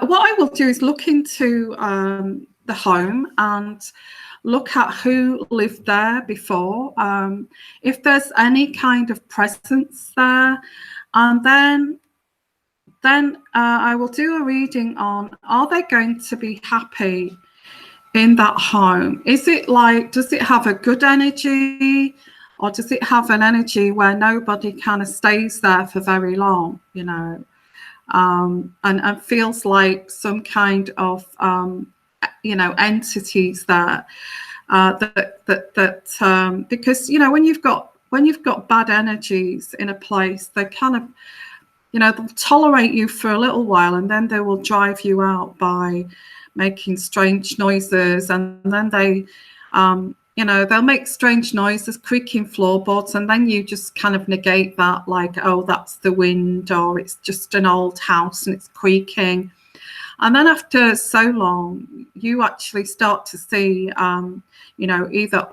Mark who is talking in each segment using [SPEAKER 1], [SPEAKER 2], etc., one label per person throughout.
[SPEAKER 1] what I will do is look into the home and look at who lived there before, if there's any kind of presence there, and then I will do a reading on, are they going to be happy in that home? Is it like, does it have a good energy, or does it have an energy where nobody kind of stays there for very long, you know, and feels like some kind of you know, entities there, because, you know, when you've got bad energies in a place, they kind of, you know, they'll tolerate you for a little while, and then they will drive you out by making strange noises, and then they you know, they'll make strange noises, creaking floorboards, and then you just kind of negate that, like, oh, that's the wind, or it's just an old house and it's creaking. And then after so long, you actually start to see, you know, either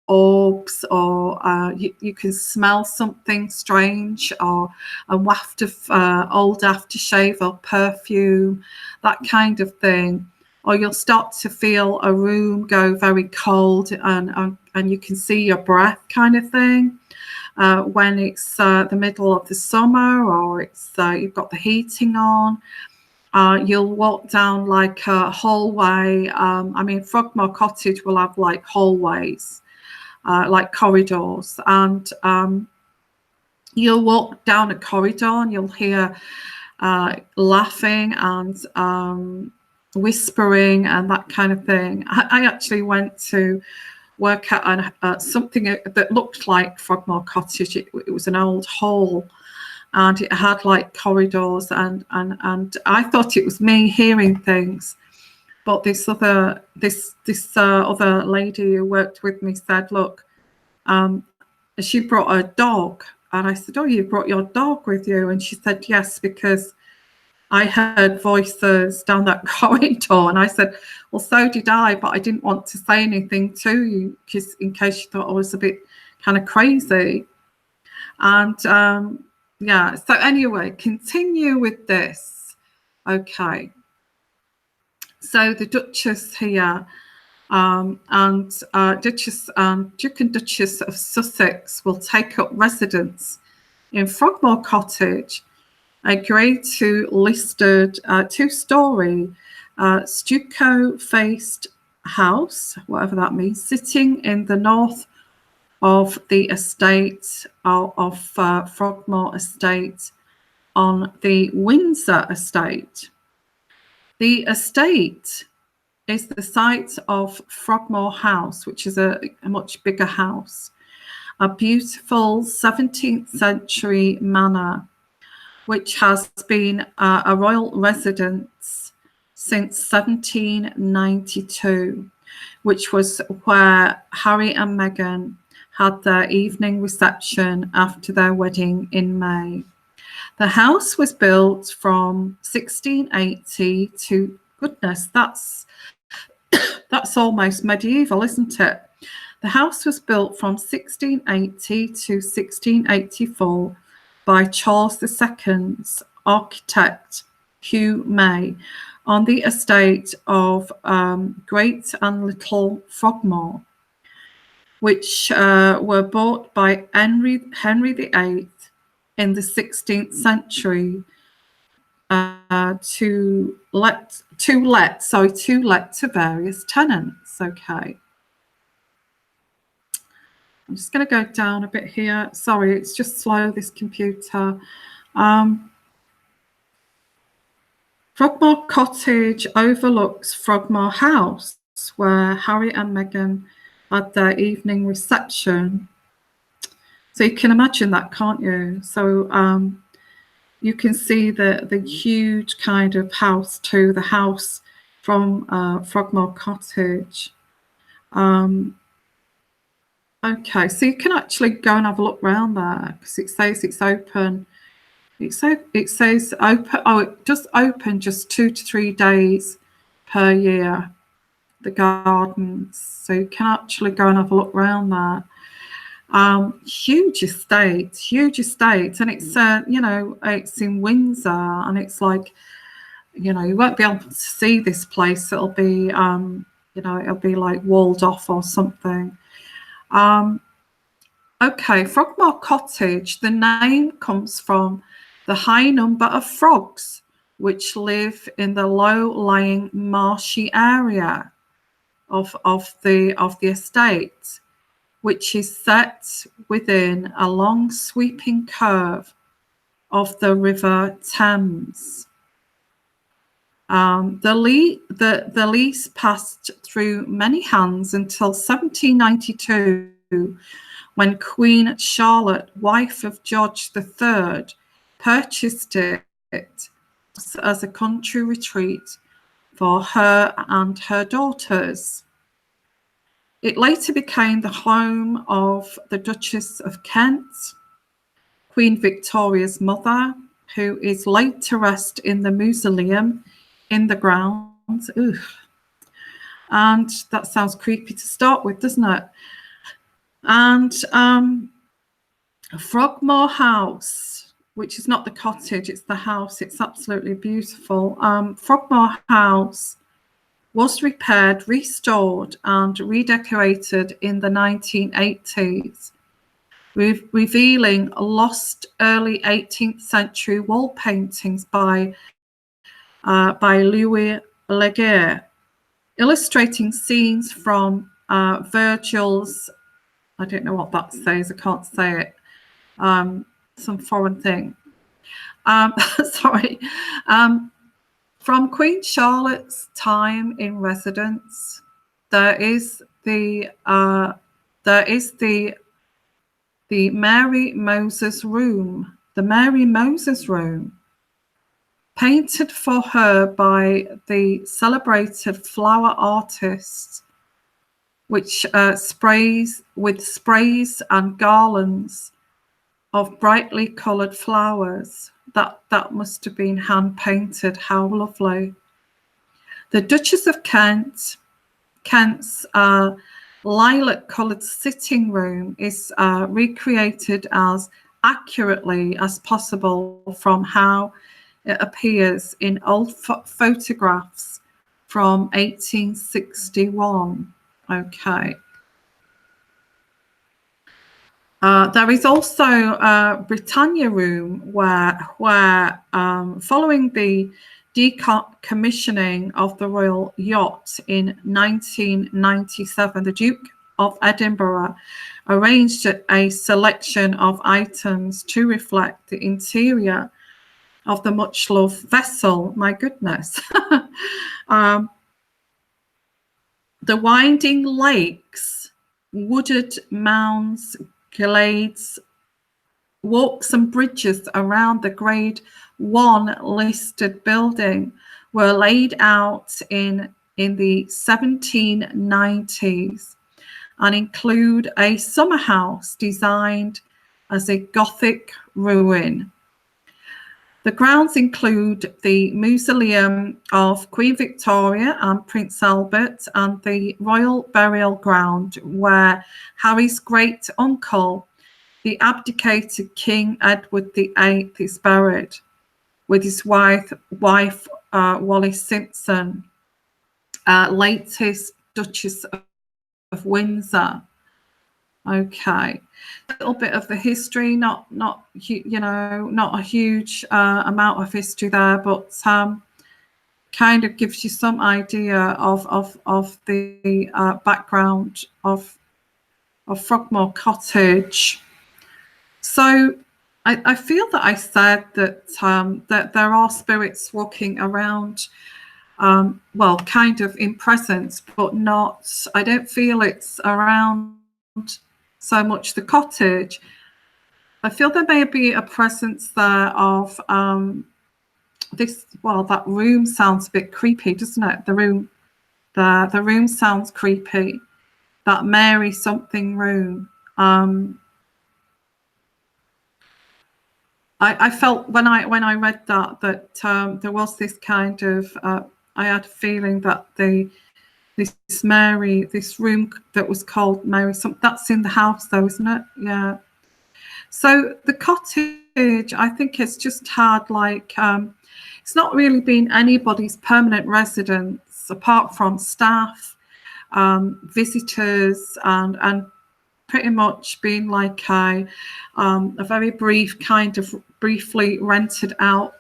[SPEAKER 1] orbs, or you can smell something strange, or a waft of old aftershave or perfume, that kind of thing. Or you'll start to feel a room go very cold, and you can see your breath, kind of thing, when it's the middle of the summer, or it's you've got the heating on. You'll walk down like a hallway. I mean, Frogmore Cottage will have like hallways, like corridors, and you'll walk down a corridor and you'll hear laughing and whispering and that kind of thing. I actually went to work at something that looked like Frogmore Cottage. It was an old hall, and it had like corridors, and I thought it was me hearing things, but this other lady who worked with me said, look, she brought a dog, and I said, oh, you brought your dog with you? And she said, yes, because I heard voices down that corridor. And I said, well, so did I, but I didn't want to say anything to you, because in case you thought I was a bit kind of crazy. And yeah, so anyway, continue with this. Okay. So the Duchess here, and Duchess and Duke and Duchess of Sussex will take up residence in Frogmore Cottage, a Grade 2 listed 2-story stucco-faced house, whatever that means, sitting in the north of the estate of Frogmore Estate on the Windsor Estate. The estate is the site of Frogmore House, which is a much bigger house, a beautiful 17th century manor, which has been a royal residence since 1792, which was where Harry and Meghan had their evening reception after their wedding in May. The house was built from 1680 to, goodness, that's almost medieval, isn't it? The house was built from 1680 to 1684 by Charles II's architect Hugh May on the estate of Great and Little Frogmore, which were bought by Henry VIII in the 16th century to let to various tenants. Okay. I'm just going to go down a bit here. Sorry, it's just slow, this computer. Frogmore Cottage overlooks Frogmore House, where Harry and Meghan had their evening reception. So you can imagine that, can't you? So you can see the huge kind of house too, the house from Frogmore Cottage. Okay, so you can actually go and have a look around there, because it says it's open. It says open. Oh, it does open just 2 to 3 days per year, the gardens. So you can actually go and have a look around there. Huge estate, and it's you know, it's in Windsor, and it's like you know, you won't be able to see this place. It'll be, you know, it'll be like walled off or something. Okay, Frogmore Cottage, the name comes from the high number of frogs which live in the low-lying marshy area of the estate, which is set within a long sweeping curve of the River Thames. The lease passed through many hands until 1792, when Queen Charlotte, wife of George III, purchased it as a country retreat for her and her daughters. It later became the home of the Duchess of Kent, Queen Victoria's mother, who is laid to rest in the mausoleum in the grounds. Ugh. And that sounds creepy to start with, doesn't it? And Frogmore House, which is not the cottage, it's the house. It's absolutely beautiful. Frogmore House was repaired, restored, and redecorated in the 1980s, revealing lost early 18th century wall paintings by Louis Leguer, illustrating scenes from Virgil's, I don't know what that says, I can't say it, some foreign thing. Sorry. From Queen Charlotte's time in residence, there is the Mary Moses room, painted for her by the celebrated flower artist, which sprays and garlands of brightly coloured flowers. That must have been hand painted. How lovely. The Duchess of Kent's lilac coloured sitting room is recreated as accurately as possible from how it appears in old photographs from 1861. Okay. There is also a Britannia room where following the decommissioning of the royal yacht in 1997, the Duke of Edinburgh arranged a selection of items to reflect the interior of the much-loved vessel. My goodness. The winding lakes, wooded mounds, glades, walks and bridges around the Grade 1 listed building were laid out in the 1790s and include a summer house designed as a Gothic ruin. The grounds include the mausoleum of Queen Victoria and Prince Albert and the royal burial ground where Harry's great uncle, the abdicated King Edward VIII, is buried, with his wife Wallis Simpson, latest Duchess of Windsor. Okay, a little bit of the history, not you know, not a huge amount of history there, but kind of gives you some idea of the background of Frogmore Cottage. So I feel that I said that that there are spirits walking around, well, kind of in presence, but not. I don't feel it's around so much the cottage. I feel there may be a presence there of this. Well, that room sounds a bit creepy, doesn't it? The room sounds creepy. That Mary something room. I felt when I read that there was this kind of I had a feeling that this Mary, this room that was called Mary, that's in the house though, isn't it? Yeah. So the cottage, I think it's just had like it's not really been anybody's permanent residence apart from staff, visitors, and pretty much been like a very brief kind of briefly rented out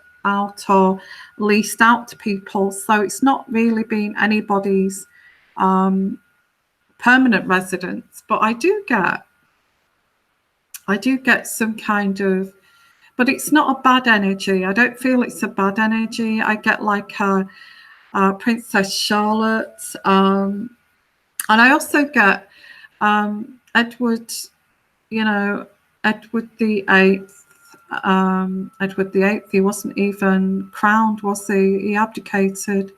[SPEAKER 1] or leased out to people. So it's not really been anybody's permanent residence. But I do get some kind of, but it's not a bad energy. I don't feel it's a bad energy. I get like a Princess Charlotte, and I also get Edward, Edward the Eighth. Edward the Eighth. He wasn't even crowned, was he? He abdicated.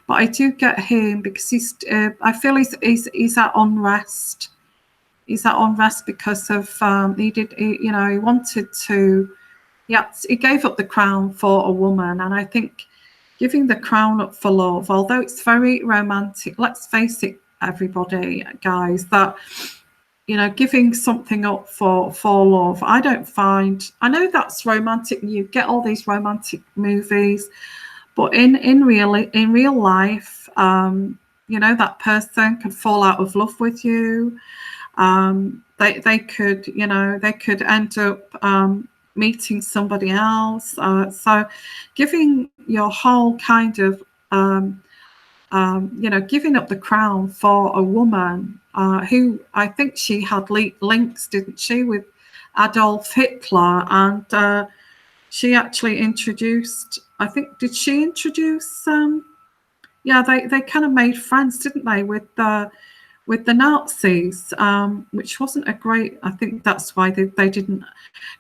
[SPEAKER 1] But I do get him because he's. I feel he's at unrest. He's at unrest because of he wanted to. He gave up the crown for a woman, and I think giving the crown up for love, although it's very romantic. Let's face it, everybody, guys, that giving something up for love, I don't find. I know that's romantic. You get all these romantic movies, but in real life, that person could fall out of love with you. They could end up meeting somebody else. So giving your whole kind of giving up the crown for a woman who, I think she had links, didn't she, with Adolf Hitler, and she actually introduced, I think, did she introduce they kind of made friends, didn't they, with the Nazis, which wasn't a great. I think that's why they didn't,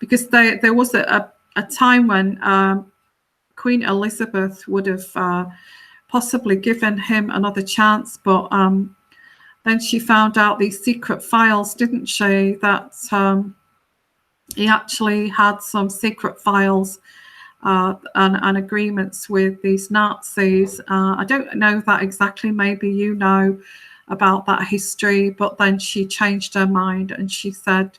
[SPEAKER 1] because there was a time when Queen Elizabeth would have possibly given him another chance, but then she found out these secret files, didn't she, that he actually had some secret files and agreements with these Nazis. I don't know that exactly. Maybe you know about that history, but then she changed her mind and she said,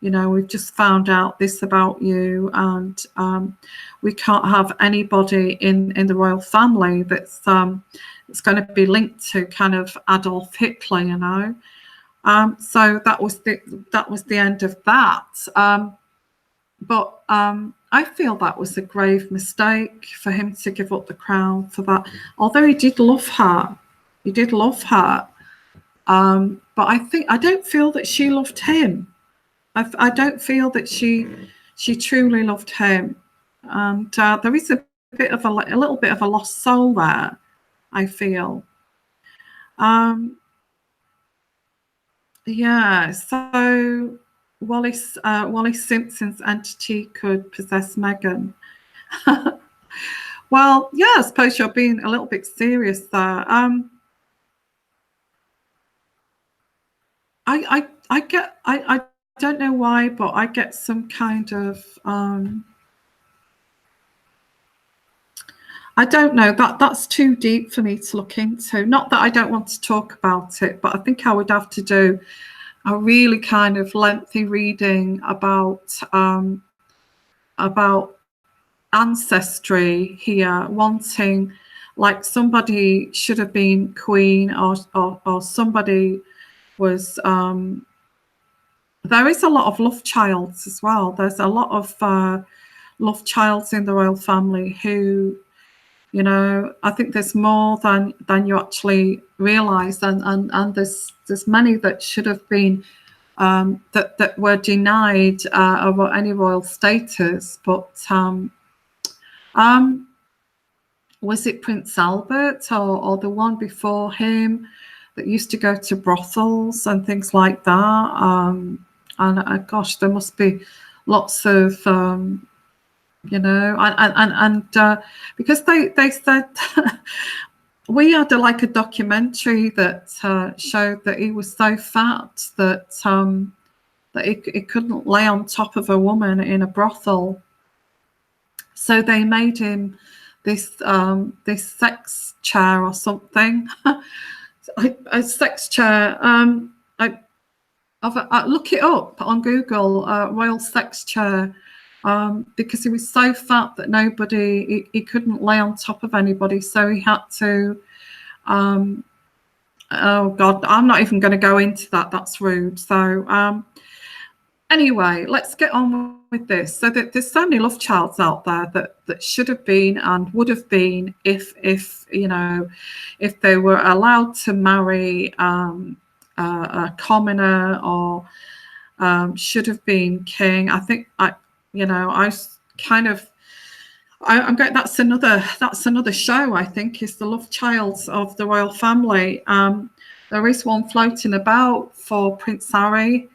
[SPEAKER 1] we've just found out this about you, and we can't have anybody in the royal family that's going to be linked to kind of Adolf Hitler, so that was the end of that. But I feel that was a grave mistake for him to give up the crown for that. Although he did love her, but I don't feel that she loved him. I don't feel that she truly loved him, and there is a little bit of a lost soul there, I feel. So Wallis Simpson's entity could possess Meghan. Well, yeah, I suppose you're being a little bit serious there. I don't know why, but I get some kind of I don't know, that's too deep for me to look into. Not that I don't want to talk about it, but I think I would have to do a really kind of lengthy reading about ancestry here, wanting, like, somebody should have been queen, or somebody was there is a lot of love childs as well. There's a lot of love childs in the royal family who, I think there's more than you actually realize, and there's many that should have been that were denied any royal status. But was it Prince Albert or the one before him that used to go to brothels and things like that? And gosh, there must be lots of because they said we had a documentary that showed that he was so fat that he couldn't lay on top of a woman in a brothel, so they made him this sex chair or something. A sex chair. Look it up on Google, royal sex chair. because he was so fat that he couldn't lay on top of anybody, so he had to oh God, I'm not even going to go into that. That's rude. So anyway, let's get on with this. So there's so many love childs out there that should have been and would have been if you know, if they were allowed to marry a commoner, or should have been king. I think I'm going. That's another show. I think, is the love childs of the royal family. There is one floating about for Prince Harry,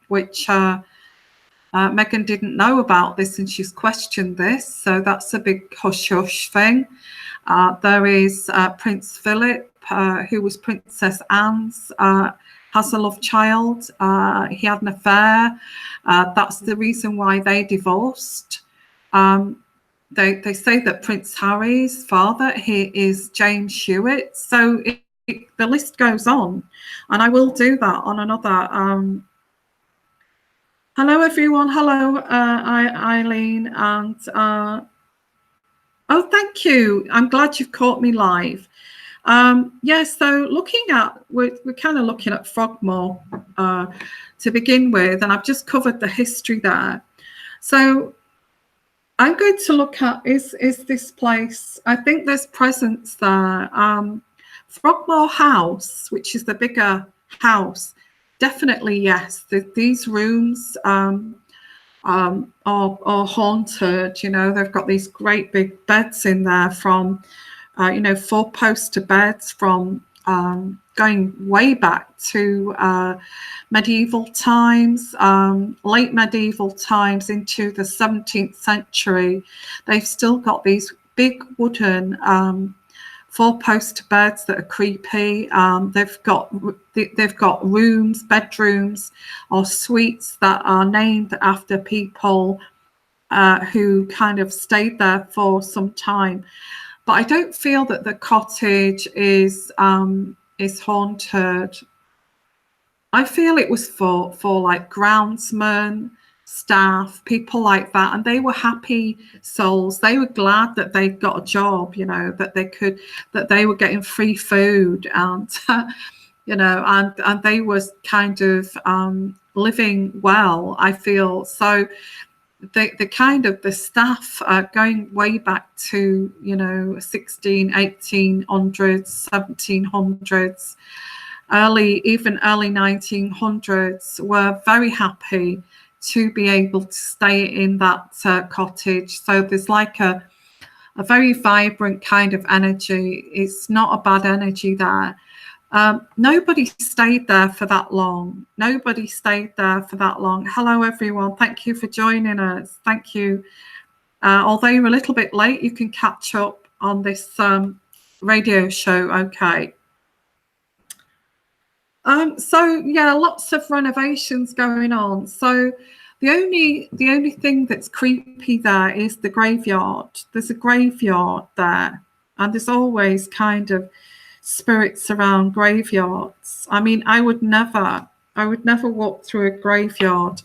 [SPEAKER 1] which Meghan didn't know about this, and she's questioned this. So that's a big hush hush thing. There is Prince Philip, who was Princess Anne's. Has a love child. He had an affair. That's the reason why they divorced. They say that Prince Harry's father is James Hewitt. So the list goes on, and I will do that on another. Hello, everyone. Hello, Eileen. And oh, thank you. I'm glad you've caught me live. So we're kind of looking at Frogmore to begin with, and I've just covered the history there. So I'm going to look at is this place. I think there's presence there. Frogmore House, which is the bigger house, definitely yes. These rooms are haunted. You know, they've got these great big beds in there from 4-poster beds from going way back to medieval times, late medieval times into the 17th century. They've still got these big wooden 4-poster beds that are creepy. They've got rooms, bedrooms, or suites that are named after people who kind of stayed there for some time. But I don't feel that the cottage is haunted. I feel it was for like groundsmen, staff, people like that, and they were happy souls. They were glad that they got a job, you know, that they were getting free food, and and they was kind of living well, I feel. So the kind of the staff going way back to 1800s, 1700s, early 1900s, were very happy to be able to stay in that cottage. So there's like a very vibrant kind of energy. It's not a bad energy there. Nobody stayed there for that long. Hello, everyone. Thank you for joining us. Thank you. Although you're a little bit late, you can catch up on this radio show. Okay. So yeah, lots of renovations going on. So the only thing that's creepy there is the graveyard. There's a graveyard there, and there's always kind of spirits around graveyards. I mean, I would never walk through a graveyard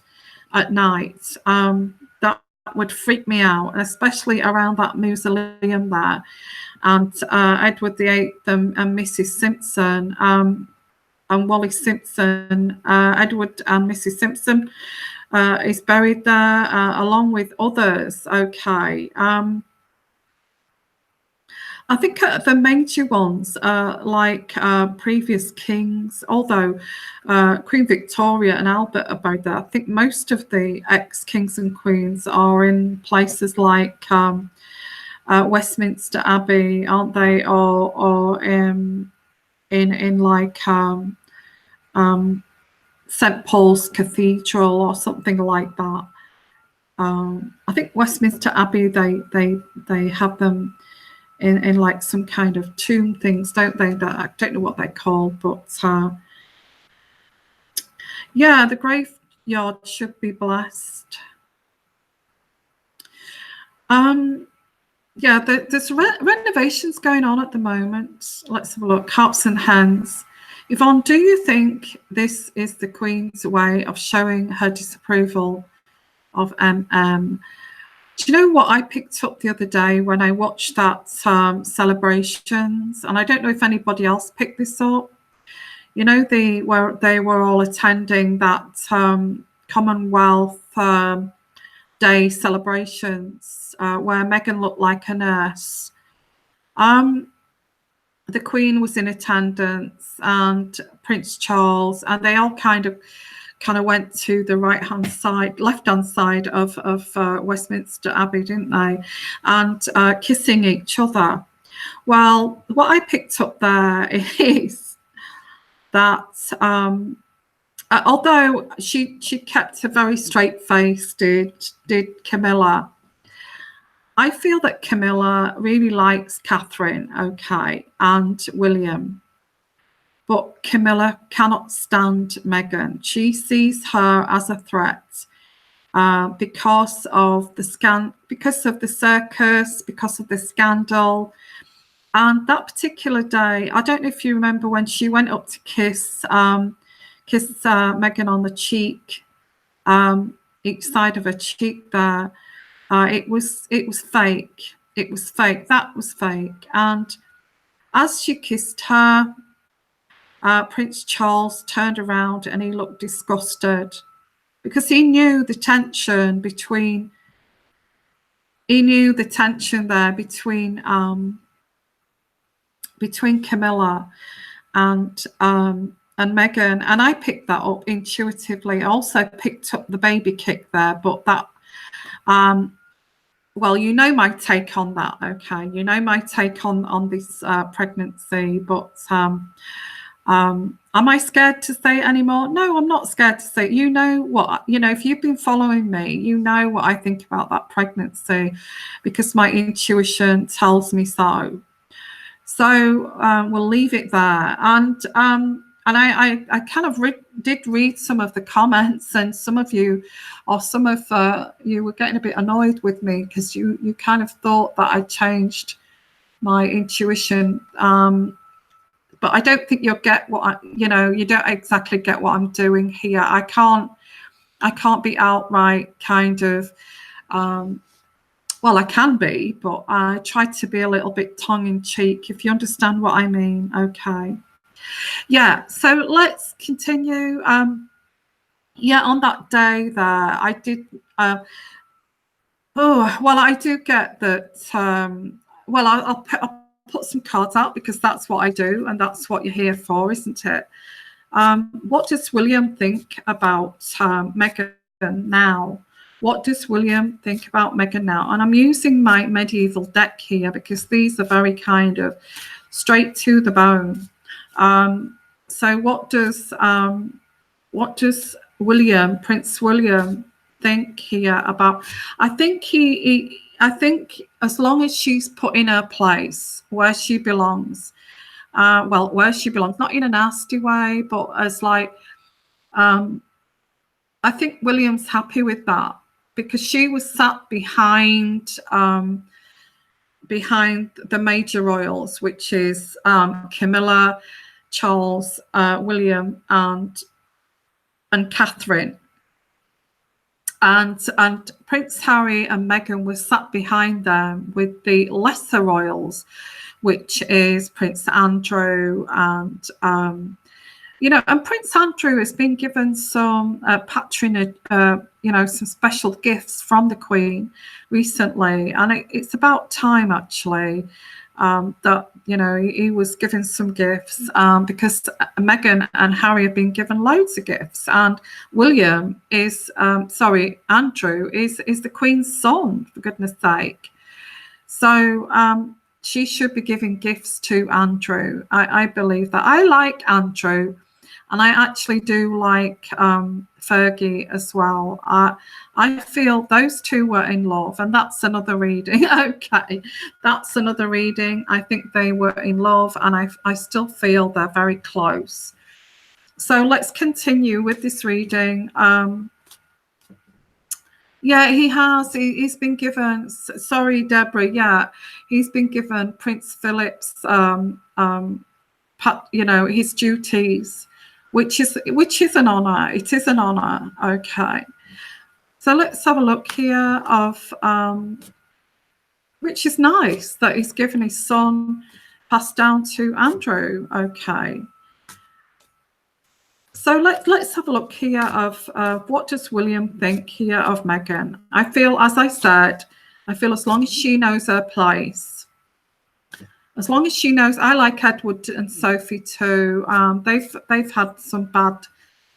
[SPEAKER 1] at night. That would freak me out, especially around that mausoleum there. And Edward VIII and Mrs. Simpson, and Wally Simpson, Edward and Mrs. Simpson is buried there, along with others. Okay. I think the major ones, like previous kings, although Queen Victoria and Albert are buried there, I think most of the ex-kings and queens are in places like Westminster Abbey, aren't they? Or in like St. Paul's Cathedral or something like that. I think Westminster Abbey, they have them in like some kind of tomb things, don't they? That I don't know what they're called, but yeah, the graveyard should be blessed. Yeah, there's renovations going on at the moment. Let's have a look. Hearts and Hens. Yvonne, do you think this is the Queen's way of showing her disapproval of MM. Do you know what I picked up the other day when I watched that celebrations? And I don't know if anybody else picked this up. You know, where they were all attending that Commonwealth Day celebrations, where Meghan looked like a nurse. The Queen was in attendance, and Prince Charles, and they all kind of went to the left-hand side of Westminster Abbey, didn't they? And kissing each other. Well, what I picked up there is that although she kept a very straight face, did Camilla. I feel that Camilla really likes Catherine, okay, and William. But Camilla cannot stand Meghan. She sees her as a threat because of the circus, because of the scandal. And that particular day, I don't know if you remember when she went up to kiss Meghan on the cheek, each side of her cheek there. It was fake. It was fake. That was fake. And as she kissed her, Prince Charles turned around and he looked disgusted because he knew the tension between. He knew the tension there between Camilla and Meghan, and I picked that up intuitively. I also picked up the baby kick there, but that. Well, you know my take on that, okay? You know my take on this pregnancy, but am I scared to say it anymore? No, I'm not scared to say it. You know what? You know, if you've been following me, you know what I think about that pregnancy because my intuition tells me so. So we'll leave it there. And I kind of did read some of the comments, and some of you were getting a bit annoyed with me because you kind of thought that I changed my intuition. But I don't think you'll get what you don't exactly get what I'm doing here. I can't be outright kind of, well, I can be, but I try to be a little bit tongue-in-cheek, if you understand what I mean. Okay. Yeah, so let's continue. Yeah, on that day there, I did, I do get that, well, I'll put some cards out because that's what I do and that's what you're here for, isn't it? What does William think about Meghan now? What does William think about Meghan now? And I'm using my medieval deck here because these are very kind of straight to the bone. So what does William, Prince William, think here about? I think I think as long as she's put in her place where she belongs, where she belongs, not in a nasty way, but as like, I think William's happy with that because she was sat behind the major royals, which is Camilla, Charles, William, and Catherine. And Prince Harry and Meghan were sat behind them with the lesser royals, which is Prince Andrew and and Prince Andrew has been given some patronage, some special gifts from the Queen recently, and it's about time actually that he was given some gifts because Meghan and Harry have been given loads of gifts, and William is Andrew is the Queen's son, for goodness sake. So she should be giving gifts to Andrew. I believe that. I like Andrew, and I actually do like Fergie as well. I feel those two were in love, and that's another reading. Okay, that's another reading. I think they were in love, and I still feel they're very close. So let's continue with this reading. Yeah, he has. He's been given. Sorry, Deborah. Yeah, he's been given Prince Philip's, his duties, which is an honor. It is an honor. Okay. So let's have a look here of, which is nice that he's given his son, passed down to Andrew. Okay. So let's have a look here of what does William think here of Meghan. I feel, as I said, I feel as long as she knows her place, as long as she knows, I like Edward and Sophie too. They've had some bad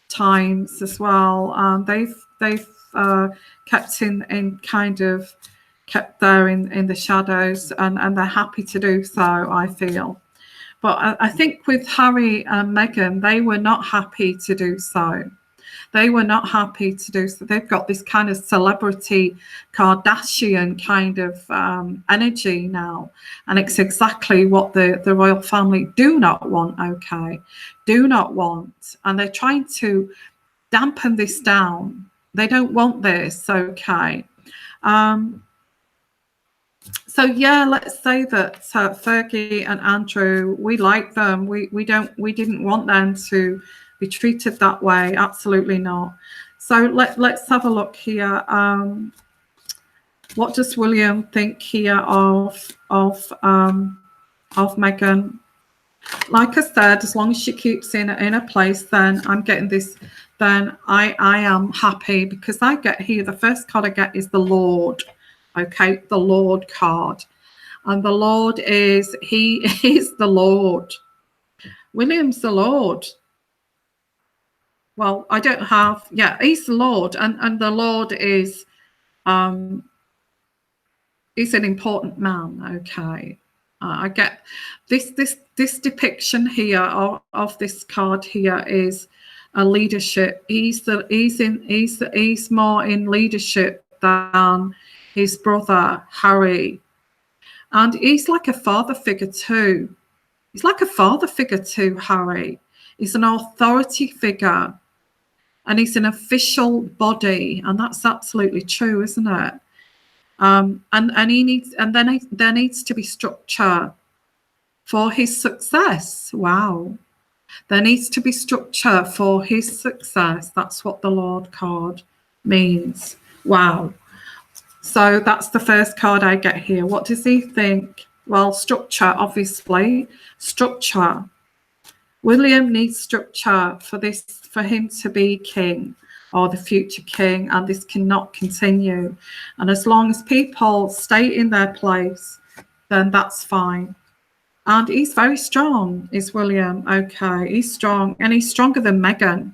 [SPEAKER 1] times as well. They've kept in kind of kept there in the shadows, and they're happy to do so, I feel. But I think with Harry and Meghan, they were not happy to do so. They were not happy to do so. They've got this kind of celebrity Kardashian kind of energy now. And it's exactly what the royal family do not want, okay? Do not want. And they're trying to dampen this down. They don't want this, okay? So yeah, let's say that Fergie and Andrew, we like them. We didn't want them to be treated that way. Absolutely not. So let's have a look here. What does William think here of Meghan? Like I said, as long as she keeps in a place, then I'm getting this. Then I am happy, because I get here, the first card I get is the Lord. Okay, the Lord card. And the Lord is, he is the Lord. William's the Lord. Well, I don't have, yeah, he's the Lord. And the Lord is, he's an important man, okay. I get this depiction here of this card here is a leadership. He's more in leadership than his brother Harry, and he's like a father figure too. He's like a father figure to Harry. He's an authority figure, and he's an official body, and that's absolutely true, isn't it? And he needs, and then there needs to be structure for his success. Wow. There needs to be structure for his success. That's what the Lord card means. Wow. So that's the first card I get here. What does he think? Well, structure, obviously. Structure. William needs structure for him to be king, or the future king, and this cannot continue. And as long as people stay in their place, then that's fine. And he's very strong, is William. Okay, he's strong, and he's stronger than Meghan.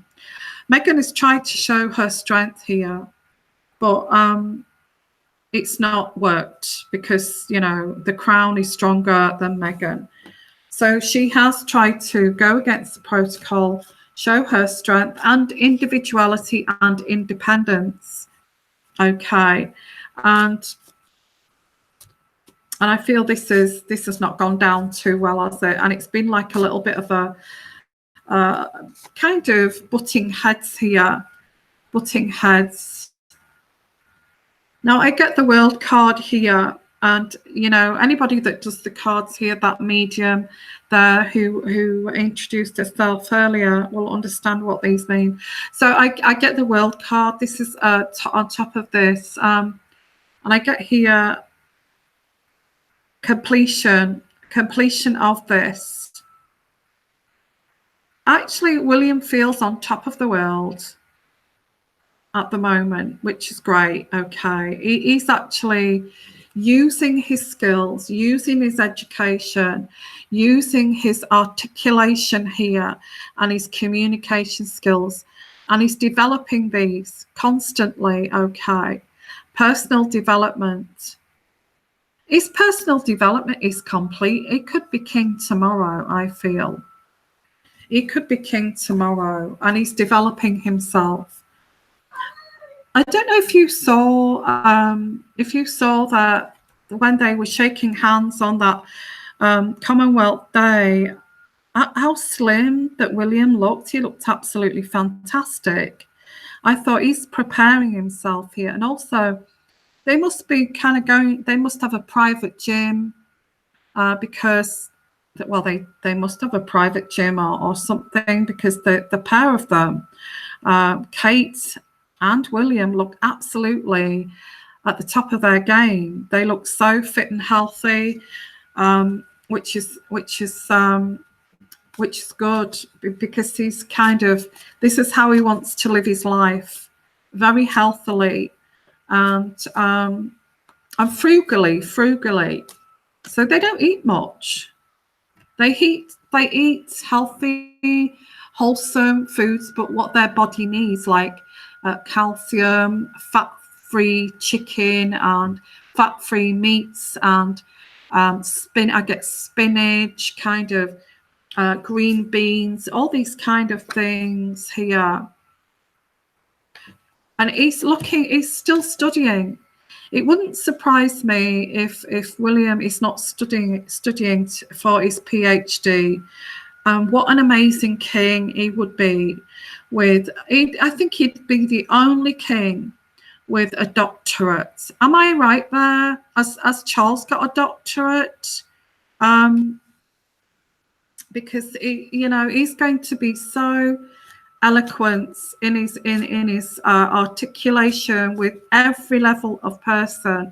[SPEAKER 1] Meghan has tried to show her strength here, but it's not worked, because, you know, the crown is stronger than Meghan. So she has tried to go against the protocol, show her strength and individuality and independence. Okay, and I feel this has not gone down too well, has it? And it's been like a little bit of a kind of butting heads here, butting heads. Now I get the World card here, and you know, anybody that does the cards here, that medium there who introduced herself earlier, will understand what these mean. So I get the World card. This is on top of this, and I get here completion of this. Actually, William feels on top of the world at the moment, which is great. Okay, he's actually using his skills, using his education, using his articulation here, and his communication skills, and he's developing these constantly. Okay, personal development. His personal development is complete. It could be king tomorrow, I feel. He could be king tomorrow, and he's developing himself. I don't know if you saw that when they were shaking hands on that Commonwealth Day, how slim that William looked. He looked absolutely fantastic. I thought he's preparing himself here, and also they must be kind of going. They must have a private gym because, well, they must have a private gym or something, because the pair of them, Kate and William look absolutely at the top of their game. They look so fit and healthy, which is good, because he's kind of, this is how he wants to live his life, very healthily and frugally. So they don't eat much. They eat healthy, wholesome foods, but what their body needs, like calcium, fat-free chicken, and fat-free meats, and I get spinach, kind of green beans, all these kind of things here. And he's still studying. It wouldn't surprise me if William is not studying for his PhD. What an amazing king he would be I think he'd be the only king with a doctorate. Am I right there? Has Charles got a doctorate? Because he's going to be so eloquent in his articulation with every level of person,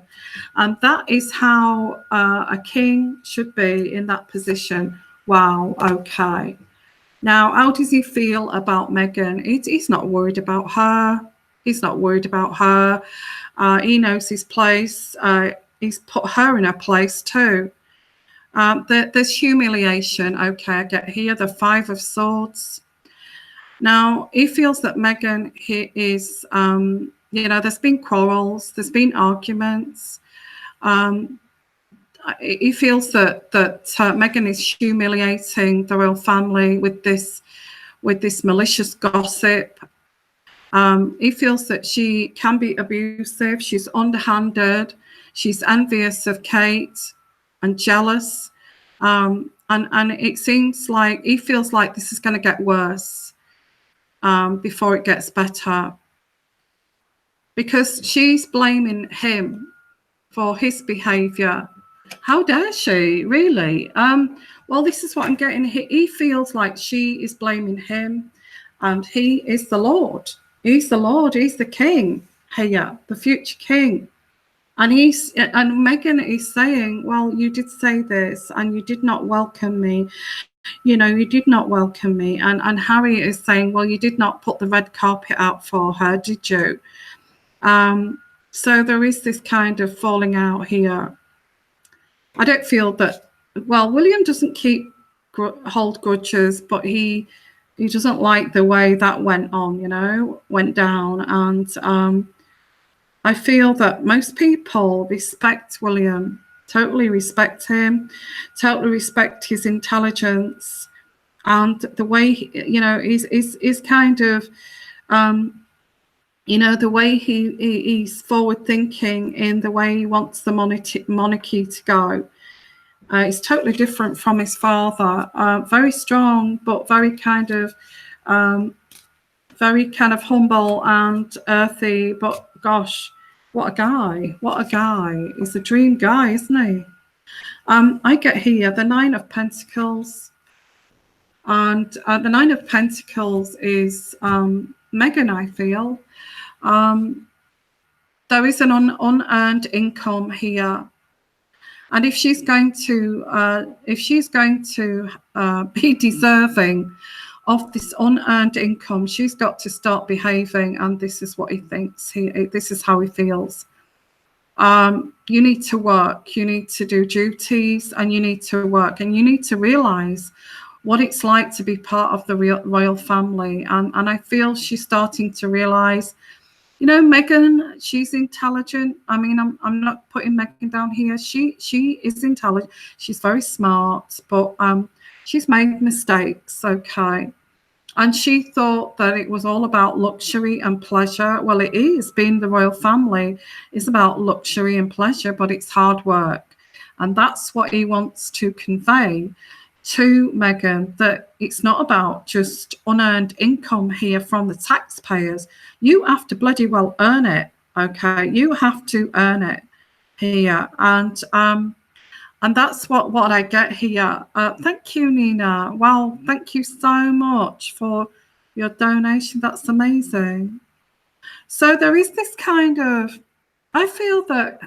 [SPEAKER 1] and that is how a king should be in that position. Wow. Okay. Now, how does he feel about Meghan? He's not worried about her. He's not worried about her. He knows his place. He's put her in her place too. There's humiliation. Okay, I get here the Five of Swords. Now, he feels that Meghan is, there's been quarrels, there's been arguments. He feels that Meghan is humiliating the royal family with this malicious gossip. He feels that she can be abusive, she's underhanded, she's envious of Kate and jealous. And it seems like he feels like this is going to get worse before it gets better, because she's blaming him for his behavior. How dare she, really? Well, this is what I'm getting. He feels like she is blaming him, and he is the Lord. He's the Lord. He's the king here, the future king. And Meghan is saying, well, you did say this, and you did not welcome me. You did not welcome me. And Harry is saying, well, you did not put the red carpet out for her, did you? So there is this kind of falling out here. I don't feel that, well, William doesn't hold grudges, but he doesn't like the way that went down. And I feel that most people respect William, totally respect him, totally respect his intelligence, and the way is kind of the way he's forward thinking in the way he wants the monarchy to go. It's totally different from his father. Very strong, but very kind of humble and earthy. But gosh, what a guy! What a guy! He's a dream guy, isn't he? I get here the Nine of Pentacles, and the Nine of Pentacles is Meghan, I feel. There is an unearned income here, and if she's going to be deserving of this unearned income, she's got to start behaving, and this is what he thinks. This is how he feels. You need to work, you need to do duties, and you need to work, and you need to realize what it's like to be part of the royal family. And I feel she's starting to realize, Meghan, she's intelligent. I mean, I'm not putting Meghan down here. She is intelligent. She's very smart, but she's made mistakes, okay? And she thought that it was all about luxury and pleasure. Well, it is. Being the royal family is about luxury and pleasure, but it's hard work. And that's what he wants to convey to Meghan, that it's not about just unearned income here from the taxpayers. You have to bloody well earn it, okay? You have to earn it here. And that's what I get here. Thank you, Nina. Well, thank you so much for your donation. That's amazing. So there is this kind of, I feel that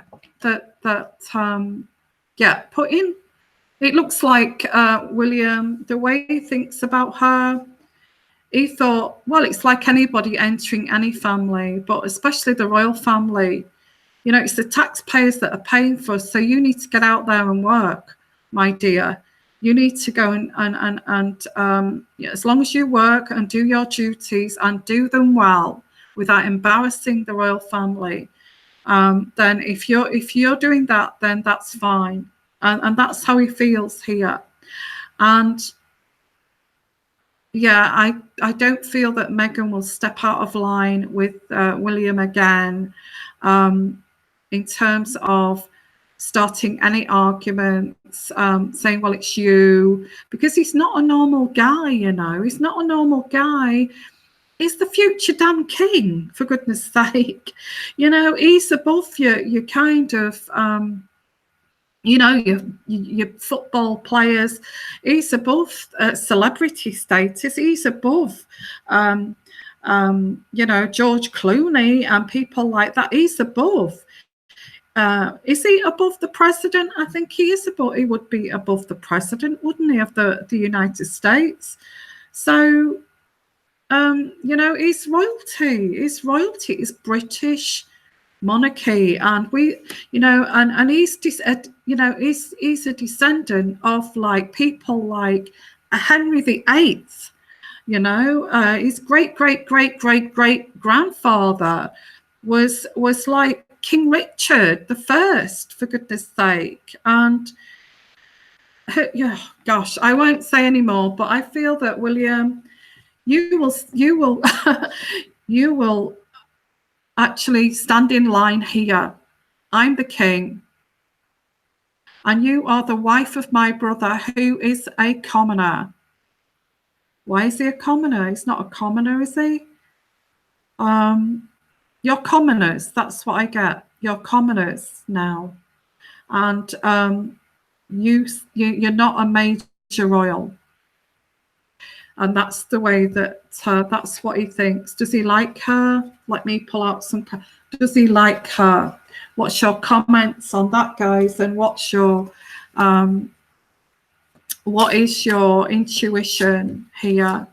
[SPEAKER 1] yeah, put in. It looks like William, the way he thinks about her, he thought, well, it's like anybody entering any family, but especially the royal family. You know, it's the taxpayers that are paying for us. So you need to get out there and work, my dear. You need to go and yeah, as long as you work and do your duties and do them well without embarrassing the royal family, then if you're doing that, then that's fine. And that's how he feels here. And yeah, I don't feel that Meghan will step out of line with William again, in terms of starting any arguments, saying, well, it's you, because he's not a normal guy, you know. He's not a normal guy. He's the future damn king, for goodness sake. You know, he's above your kind of, you know, your football players. He's above celebrity status. He's above, you know, George Clooney and people like that. He's above. Is he above the president? I think he is above. He would be above the president, wouldn't he, of the United States? So, you know, he's royalty. He's royalty. He's British monarchy, and we, you know, and he's you know, he's a descendant of like people like Henry VIII. You know, his great grandfather was like King Richard the First, for goodness sake. And yeah, gosh, I won't say any more, but I feel that William, you will you will actually stand in line here. I'm the king, and you are the wife of my brother, who is a commoner. Why is he a commoner? He's not a commoner, is he? You're commoners. That's what I get. You're commoners now, and you're not a major royal. And that's the way that that's what he thinks. Does he like her? Let me pull out some. Does he like her? What's your comments on that, guys? And what's your what is your intuition here?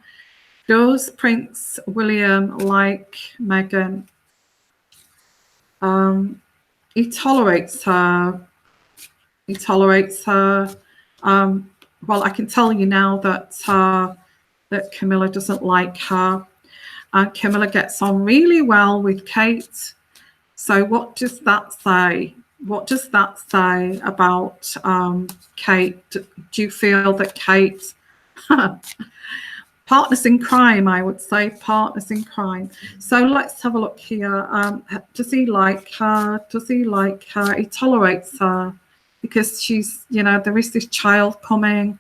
[SPEAKER 1] Does Prince William like Meghan? He tolerates her. He tolerates her. Well, I can tell you now that that Camilla doesn't like her, and Camilla gets on really well with Kate. So what does that say? What does that say about Kate? Do you feel that Kate, partners in crime, I would say, partners in crime. So let's have a look here. Does he like her? Does he like her? He tolerates her because she's, you know, there is this child coming.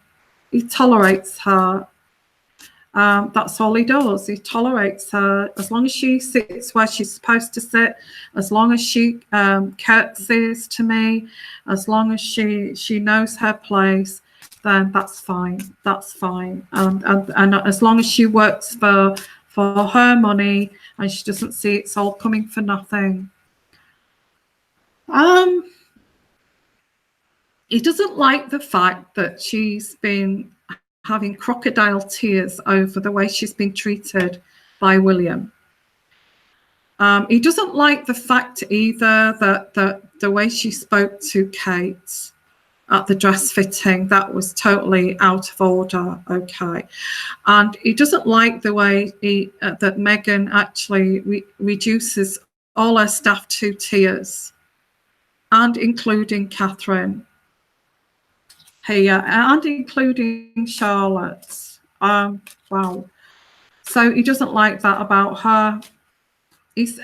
[SPEAKER 1] He tolerates her. That's all he does. He tolerates her as long as she sits where she's supposed to sit, as long as she curtsies to me, as long as she knows her place, then that's fine. That's fine. And as long as she works for her money and she doesn't see it's all coming for nothing. He doesn't like the fact that she's been having crocodile tears over the way she's been treated by William. He doesn't like the fact either that the way she spoke to Kate at the dress fitting, that was totally out of order. Okay. And he doesn't like the way that Meghan actually reduces all her staff to tears, and including Catherine here, and including Charlotte. Wow. So he doesn't like that about her.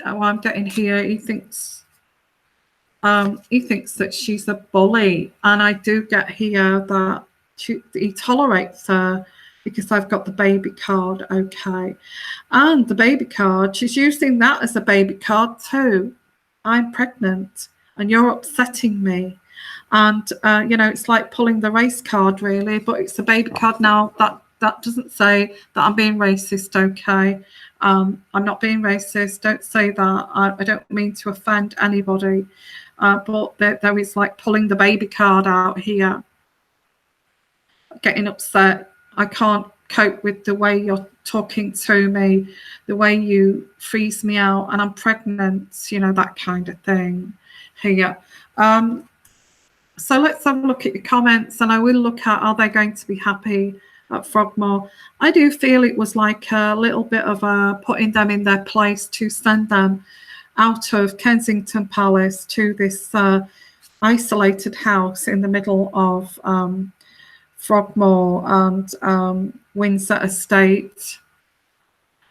[SPEAKER 1] I'm getting here, he thinks that she's a bully, and I do get here that he tolerates her because I've got the baby card. Okay. And the baby card, she's using that as a baby card too. I'm pregnant and you're upsetting me. And, you know, it's like pulling the race card, really, but it's a baby card now. That doesn't say that I'm being racist, okay? I'm not being racist. Don't say that. I don't mean to offend anybody. But there is like pulling the baby card out here, getting upset. I can't cope with the way you're talking to me, the way you freeze me out, and I'm pregnant, you know, that kind of thing here. So let's have a look at your comments, and I will look at, are they going to be happy at Frogmore? I do feel it was like a little bit of a putting them in their place to send them out of Kensington Palace to this isolated house in the middle of Frogmore and Windsor Estate.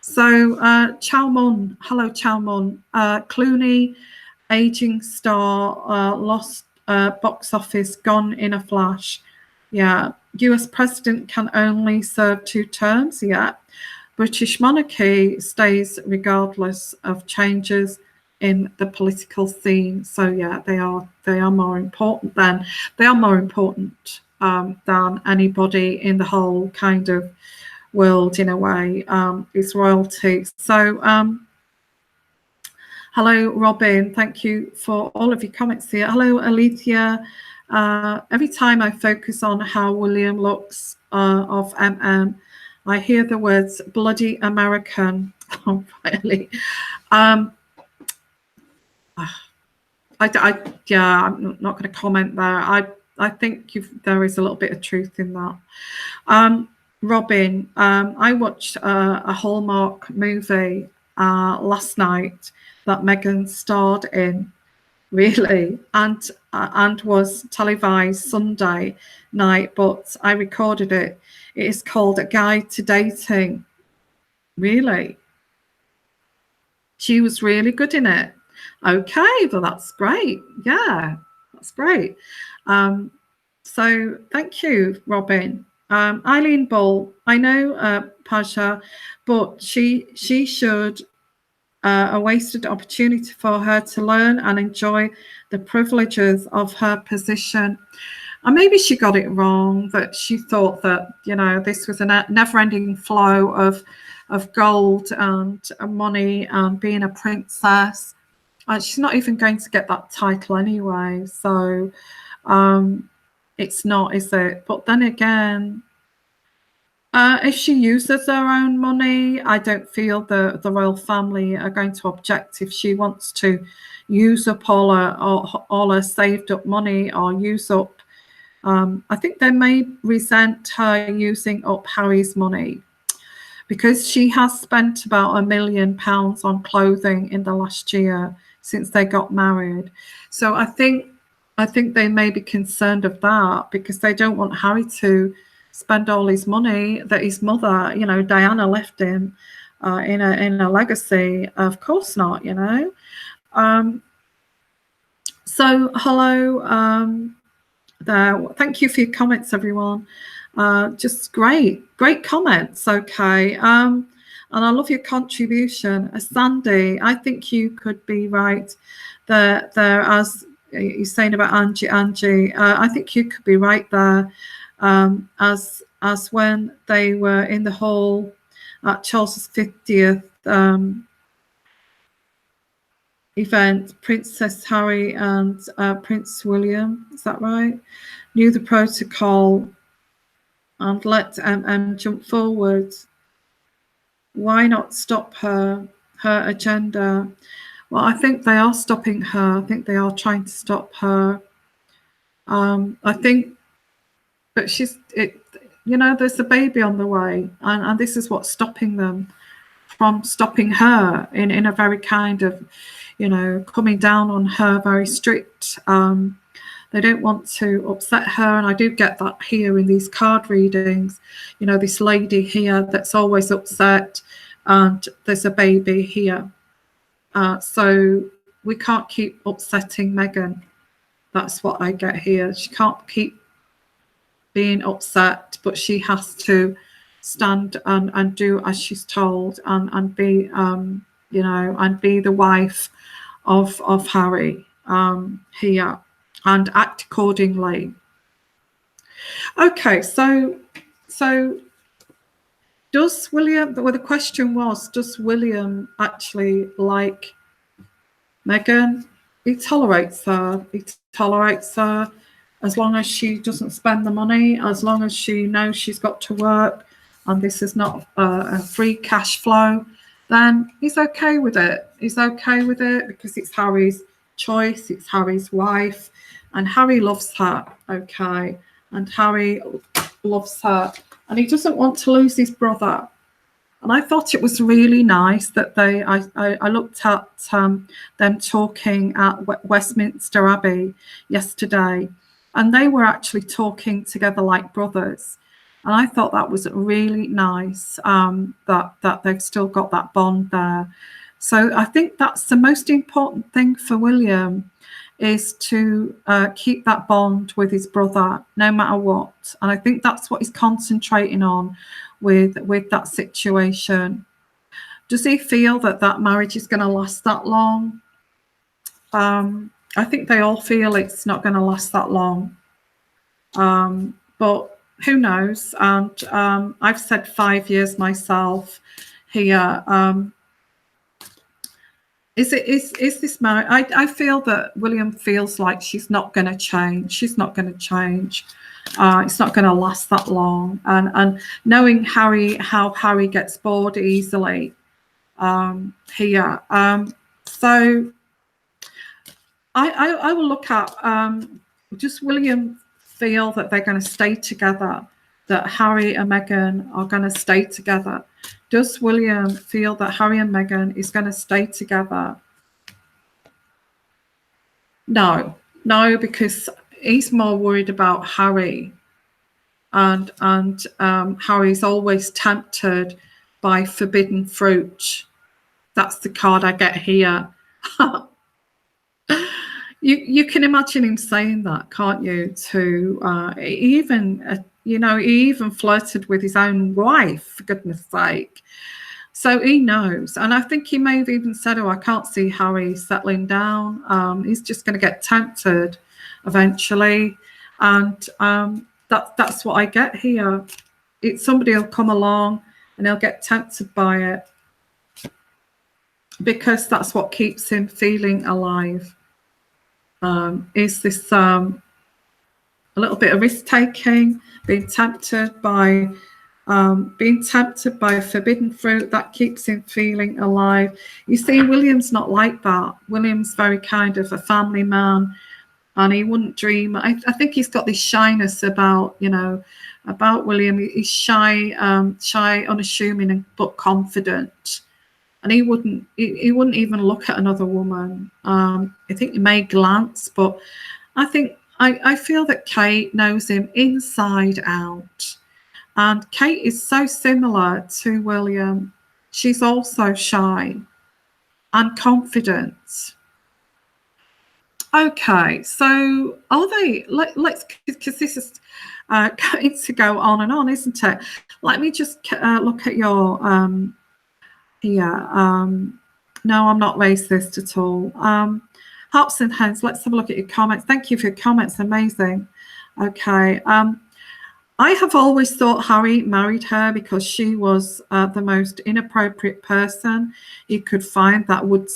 [SPEAKER 1] So Chow Mun, hello Chow Mun. Clooney, aging star, lost box office, gone in a flash. Yeah, US president can only serve 2 terms. Yeah, British monarchy stays regardless of changes in the political scene. So yeah, they are more important than than anybody in the whole kind of world, in a way. Is royalty. So hello Robin, thank you for all of your comments here. Hello Alethea. Every time I focus on how William looks of I hear the words bloody American. Oh, really? Yeah, I'm not going to comment there. I think there is a little bit of truth in that. Robin, I watched a Hallmark movie last night that Meghan starred in, really, and was televised Sunday night, but I recorded it. It is called A Guide to Dating. Really? She was really good in it. Okay, well, that's great. Yeah, that's great. So thank you, Robin. Eileen Bull, I know Pasha, but she should a wasted opportunity for her to learn and enjoy the privileges of her position. And maybe she got it wrong, that she thought that, you know, this was a never-ending flow of gold and money and being a princess. She's not even going to get that title anyway. So it's not, is it? But then again, if she uses her own money, I don't feel the royal family are going to object if she wants to use up all her saved up money, or use up. I think they may resent her using up Harry's money, because she has spent about £1 million on clothing in the last year since they got married. So I think they may be concerned of that, because they don't want Harry to spend all his money that his mother, you know, Diana, left him in a legacy. Of course not, you know. So hello there. Thank you for your comments, everyone. Just great comments. Okay. And I love your contribution. Sandy, I think you could be right there as you're saying about Angie. I think you could be right there. As when they were in the hall at Charles's 50th event, Princess Harry and Prince William, is that right, knew the protocol and let jump forward. Why not stop her agenda? Well, I think they are stopping her. I think they are trying to stop her. I think, but you know, there's a baby on the way, and this is what's stopping them from stopping her in a very kind of, you know, coming down on her, very strict. They don't want to upset her, and I do get that here in these card readings. You know, this lady here that's always upset, and there's a baby here. So we can't keep upsetting Meghan. That's what I get here. She can't keep being upset, but she has to stand and do as she's told, and be you know, and be the wife of Harry here, and act accordingly. Okay, so Does William, well, the question was, does William actually like Meghan? He tolerates her. He tolerates her as long as she doesn't spend the money, as long as she knows she's got to work and this is not a free cash flow, then he's okay with it. He's okay with it because it's Harry's choice, it's Harry's wife, and Harry loves her, okay? And Harry loves her, and he doesn't want to lose his brother. And I thought it was really nice that I looked at them talking at Westminster Abbey yesterday, and they were actually talking together like brothers. And I thought that was really nice, that they've still got that bond there. So I think that's the most important thing for William, is to keep that bond with his brother no matter what. And I think that's what he's concentrating on with that situation. Does he feel that that marriage is going to last that long? I think they all feel it's not going to last that long. But who knows? And I've said 5 years myself here. Is this marriage? I feel that William feels like she's not going to change. She's not going to change. It's not going to last that long. And knowing Harry, how Harry gets bored easily here. So I will look at, does William feel that they're going to stay together, that Harry and Meghan are going to stay together? Does William feel that Harry and Meghan is going to stay together? No, because he's more worried about Harry, and Harry's always tempted by forbidden fruit. That's the card I get here. You can imagine him saying that, can't you? To even he even flirted with his own wife, for goodness sake. So he knows, and I think he may have even said, "Oh, I can't see Harry settling down. He's just going to get tempted eventually," and that's what I get here. Somebody will come along and he'll get tempted by it, because that's what keeps him feeling alive. Is this a little bit of risk taking, being tempted by forbidden fruit, that keeps him feeling alive. You see, William's not like that. William's very kind of a family man, and he wouldn't dream. I think he's got this shyness about William. He's shy, unassuming, but confident. And he wouldn't even look at another woman. I think he may glance, but I feel that Kate knows him inside out. And Kate is so similar to William. She's also shy and confident. Okay, so are they? Let's, because this is going to go on and on, isn't it? Let me just look at your here. No, I'm not racist at all. Harps and Hens, let's have a look at your comments. Thank you for your comments. Amazing. Okay. I have always thought Harry married her because she was the most inappropriate person he could find that would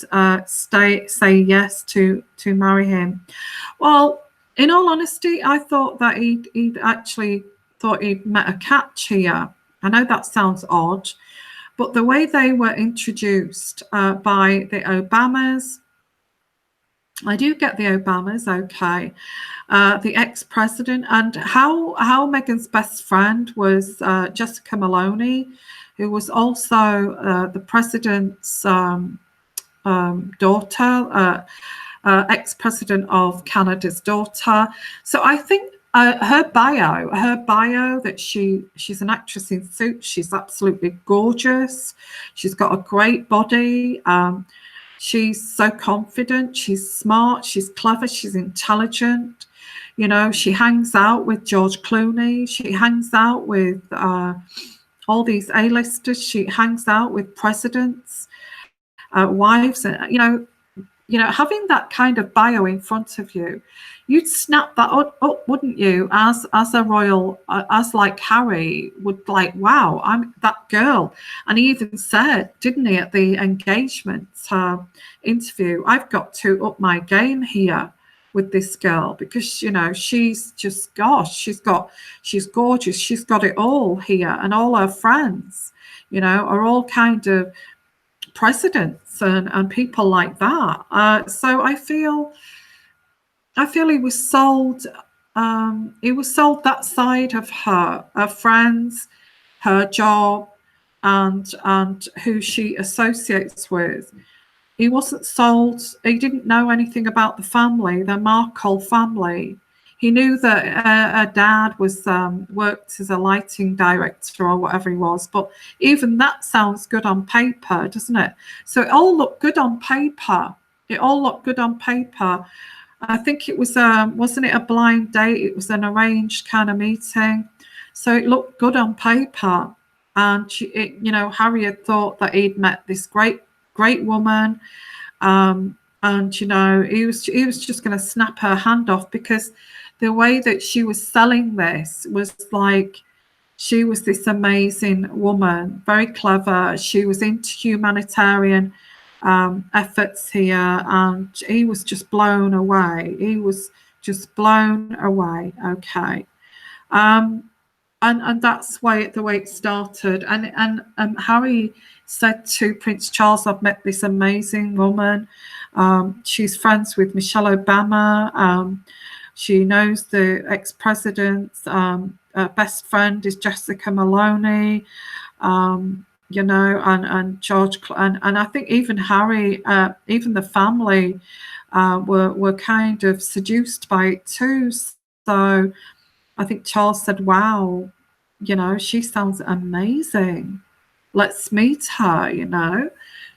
[SPEAKER 1] say yes to marry him. Well, in all honesty, I thought that he'd actually thought he'd met a catch here. I know that sounds odd, but the way they were introduced by the Obamas, I do get the Obamas, okay. The ex-president, and how Meghan's best friend was Jessica Maloney, who was also the president's daughter, ex-president of Canada's daughter. So I think her bio that she's an actress in Suits. She's absolutely gorgeous. She's got a great body. She's so confident, she's smart, she's clever, she's intelligent. She hangs out with George Clooney. She hangs out with all these A-listers. She hangs out with presidents, wives. And, you know, having that kind of bio in front of you, you'd snap that up, wouldn't you? As a royal, as like Harry would, like, wow, I'm that girl. And he even said, didn't he, at the engagement interview, I've got to up my game here with this girl, because, you know, she's just, gosh, she's gorgeous, she's got it all here, and all her friends, you know, are all kind of presidents and people like that. So I feel he was sold. He was sold that side of her friends, her job, and who she associates with. He wasn't sold. He didn't know anything about the family, the Markle family. He knew that her dad was worked as a lighting director or whatever he was, but even that sounds good on paper, doesn't it? So it all looked good on paper. It all looked good on paper. I think it was, wasn't it a blind date? It was an arranged kind of meeting. So it looked good on paper. And, you know, Harry had thought that he'd met this great woman. And, you know, he was just going to snap her hand off, because the way that she was selling this was like she was this amazing woman, very clever. She was into humanitarian efforts here, and he was just blown away. He was just blown away. Okay. And that's the way it started. And Harry said to Prince Charles, I've met this amazing woman. She's friends with Michelle Obama. She knows the ex-presidents. Her best friend is Jessica Maloney. You know, and George, and I think even Harry, even the family were kind of seduced by it too. So I think Charles said, wow, you know, she sounds amazing. Let's meet her, you know.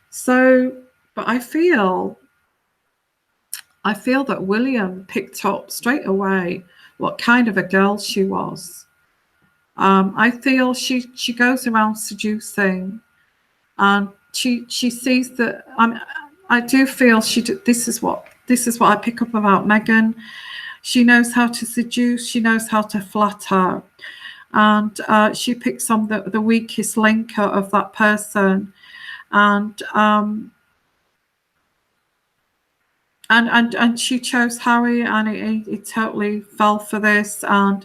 [SPEAKER 1] So, but I feel that William picked up straight away what kind of a girl she was. I feel she goes around seducing, and she sees that. I do feel this is what I pick up about Meghan. She knows how to seduce. She knows how to flatter, and she picks on the weakest link of that person, and she chose Harry, and he totally fell for this. And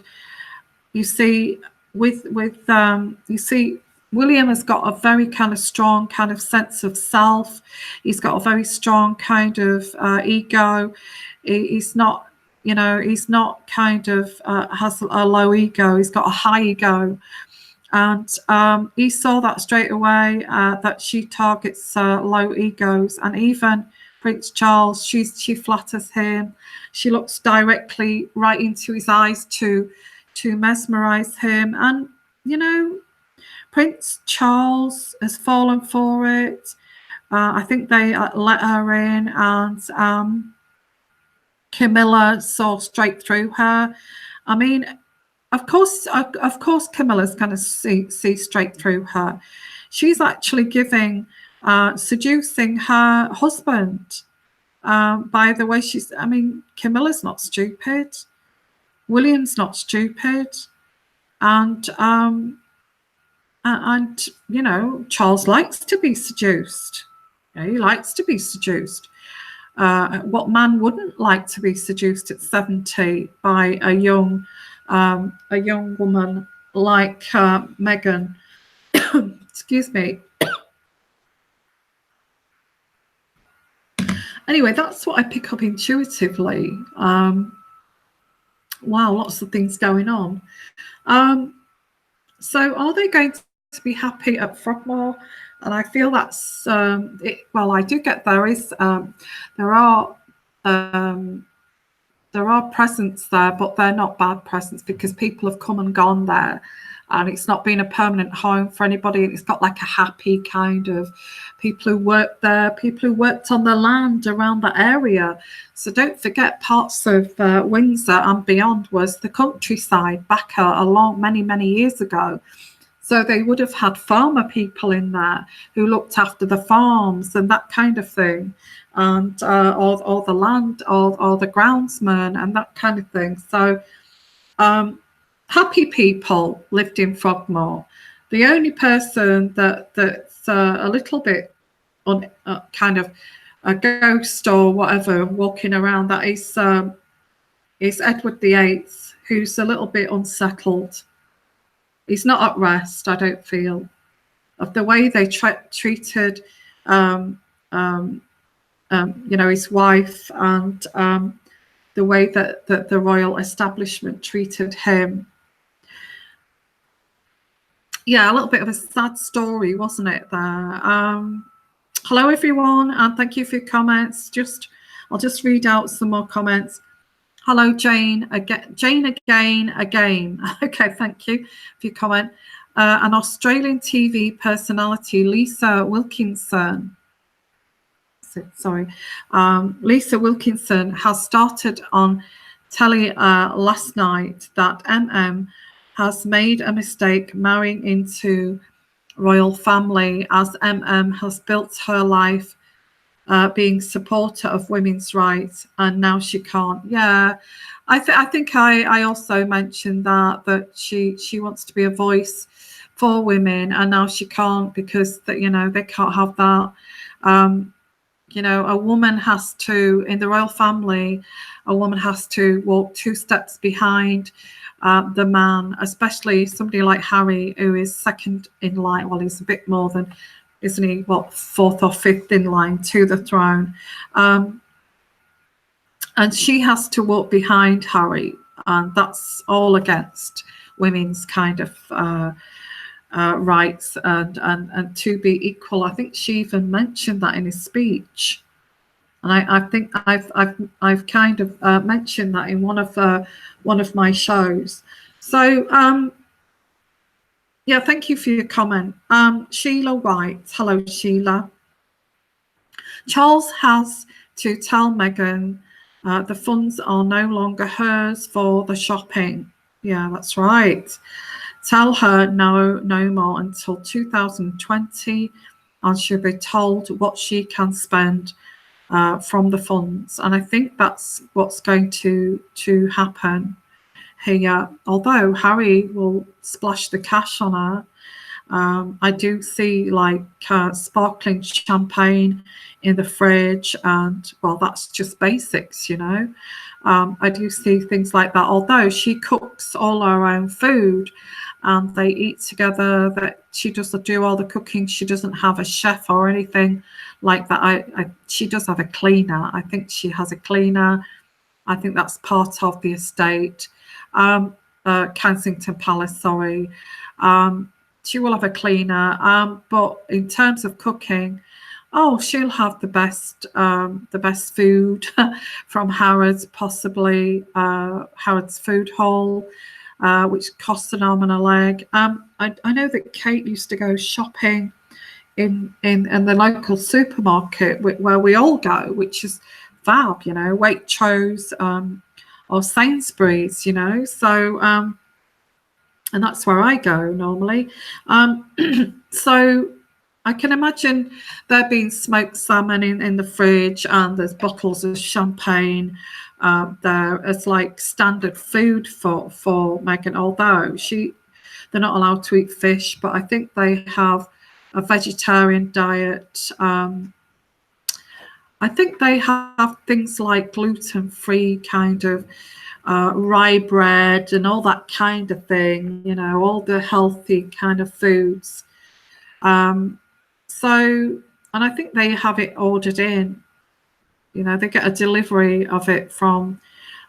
[SPEAKER 1] you see, you see, William has got a very kind of strong kind of sense of self. He's got a very strong kind of ego. He's not, you know, he's not kind of has a low ego. He's got a high ego. And he saw that straight away, that she targets low egos. And even Prince Charles, she flatters him. She looks directly right into his eyes to mesmerize him. And, you know, Prince Charles has fallen for it. I think they let her in, and Camilla saw straight through her. I mean, of course, Camilla's going to see straight through her. She's actually seducing her husband by the way she's. I mean, Camilla's not stupid. William's not stupid, and you know, Charles likes to be seduced. You know, he likes to be seduced. What man wouldn't like to be seduced at 70 by a young woman like Meghan? Excuse me. Anyway, that's what I pick up intuitively. Wow, lots of things going on. So are they going to be happy at Frogmore? And I feel that's it. Well, I do get there are presents there, but they're not bad presents, because people have come and gone there, and it's not been a permanent home for anybody. It's got like a happy kind of people who work there, people who worked on the land around the area. So don't forget, parts of Windsor and beyond was the countryside back along many years ago. So they would have had farmer people in there who looked after the farms and that kind of thing. and or the land, or the groundsman, and that kind of thing. So happy people lived in Frogmore. The only person that's a little bit on kind of a ghost or whatever walking around, that is Edward VIII, who's a little bit unsettled. He's not at rest, I don't feel, of the way they treated his wife, and the way that the royal establishment treated him. Yeah, a little bit of a sad story, wasn't it, there? Hello, everyone, and thank you for your comments. I'll just read out some more comments. Hello, Jane. Jane again. Okay, thank you for your comment. An Australian TV personality, Lisa Wilkinson. Lisa Wilkinson has started on telly last night that has made a mistake marrying into royal family, as has built her life being supporter of women's rights, and now she can't. Yeah, I think I also mentioned that she wants to be a voice for women, and now she can't, because that they can't have that. A woman has to, in the royal family, a woman has to walk 2 steps behind the man, especially somebody like Harry, who is second in line. Well, he's a bit more than, isn't he, what, 4th or 5th in line to the throne. And she has to walk behind Harry, and that's all against women's kind of rights and to be equal. I think she even mentioned that in his speech, and I think I've kind of mentioned that in one of my shows. So yeah, thank you for your comment. Sheila White. Hello, Sheila. Charles has to tell Meghan the funds are no longer hers for the shopping. Yeah, that's right. Tell her no more until 2020, and she'll be told what she can spend from the funds. And I think that's what's going to happen here. Although Harry will splash the cash on her, I do see like sparkling champagne in the fridge, and well, that's just basics, I do see things like that. Although she cooks all her own food and they eat together, that she doesn't do all the cooking. She doesn't have a chef or anything like that. She does have a cleaner. I think she has a cleaner. I think that's part of the estate. Kensington Palace, sorry. She will have a cleaner. But in terms of cooking, she'll have the best food from Harrods, possibly Harrods Food Hall, which costs an arm and a leg. I know that Kate used to go shopping in the local supermarket where we all go, which is fab, Waitrose or Sainsbury's, So and that's where I go normally. So I can imagine there being smoked salmon in the fridge, and there's bottles of champagne there as like standard food for Meghan, although they're not allowed to eat fish, but I think they have a vegetarian diet. I think they have things like gluten-free kind of rye bread and all that kind of thing, all the healthy kind of foods. So, and I think they have it ordered in, they get a delivery of it from,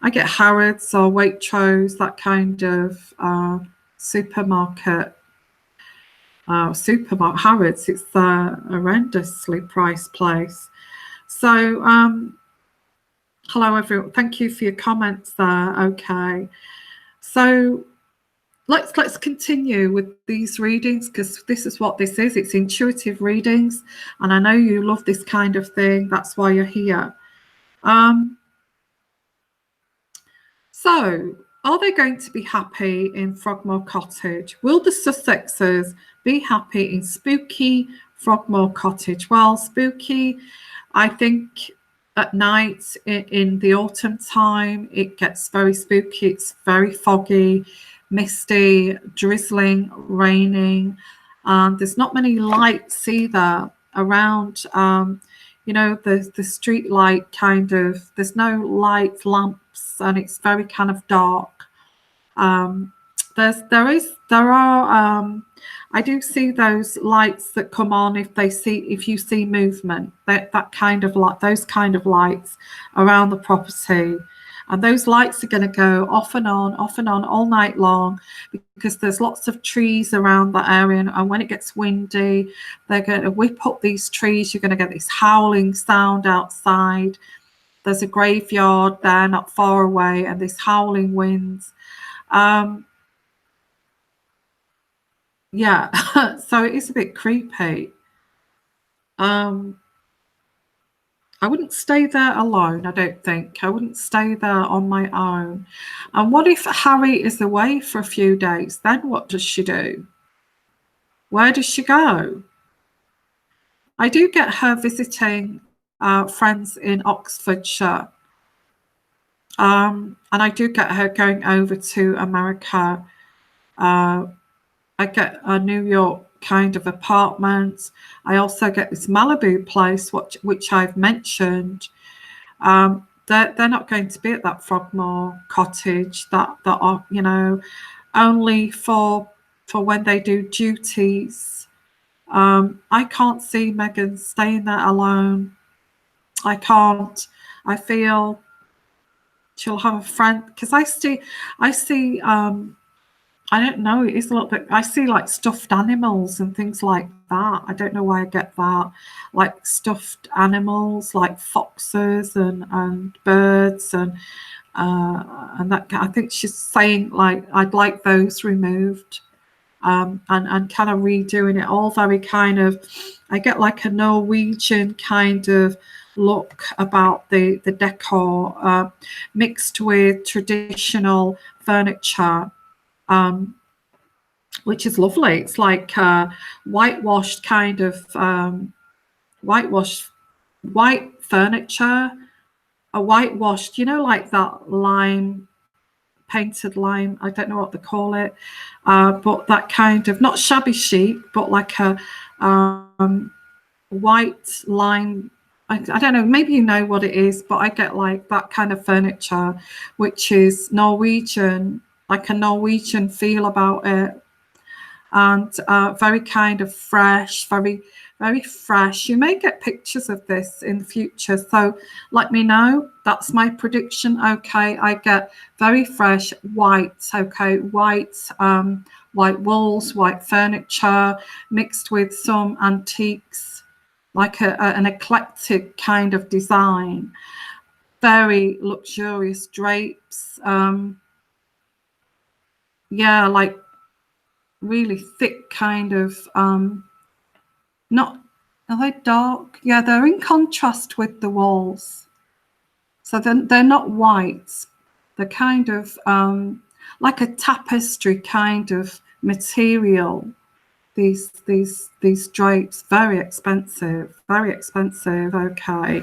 [SPEAKER 1] I get Harrods or Waitrose, that kind of supermarket. Harrods, it's a horrendously priced place. So, hello everyone. Thank you for your comments there. Okay, so let's continue with these readings, because this is what this is. It's intuitive readings, and I know you love this kind of thing. That's why you're here. So, are they going to be happy in Frogmore Cottage? Will the Sussex'S be happy in spooky Frogmore Cottage? Well, spooky, I think at night in the autumn time, it gets very spooky. It's very foggy, misty, drizzling, raining, and there's not many lights either around. You know, the street light kind of, there's no light lamps, and it's very kind of dark. There are I do see those lights that come on if you see movement, that kind of light, those kind of lights around the property, and those lights are going to go off and on all night long, because there's lots of trees around that area, and when it gets windy, they're going to whip up these trees. You're going to get this howling sound outside. There's a graveyard there not far away, and this howling winds. Yeah, so it is a bit creepy. I wouldn't stay there alone, I don't think. I wouldn't stay there on my own. And what if Harry is away for a few days? Then what does she do? Where does she go? I do get her visiting friends in Oxfordshire. And I do get her going over to America. I get a New York kind of apartment. I also get this Malibu place, which I've mentioned. They're not going to be at that Frogmore Cottage. That are, you know, only for when they do duties. I can't see Meghan staying there alone. I can't. I feel she'll have a friend, because I see I don't know, it is a little bit, I see like stuffed animals and things like that. I don't know why I get that. Like stuffed animals, like foxes and birds and that. I think she's saying like, I'd like those removed, and kind of redoing it all very kind of, I get like a Norwegian kind of look about the decor, mixed with traditional furniture. Which is lovely. It's like whitewashed kind of white furniture, a whitewashed, you know, like that lime, painted lime, I don't know what they call it, but that kind of, not shabby chic, but like a white lime, I don't know, maybe you know what it is, but I get like that kind of furniture, which is Norwegian, like a Norwegian feel about it, and very kind of fresh, very, very fresh. You may get pictures of this in the future, so let me know. That's my prediction. Okay, I get very fresh white. Okay, white walls, white furniture, mixed with some antiques, like an eclectic kind of design. Very luxurious drapes. Yeah, like really thick kind of, not, are they dark? Yeah, they're in contrast with the walls. So they're not white. They're kind of like a tapestry kind of material. These drapes, very expensive, very expensive. Okay.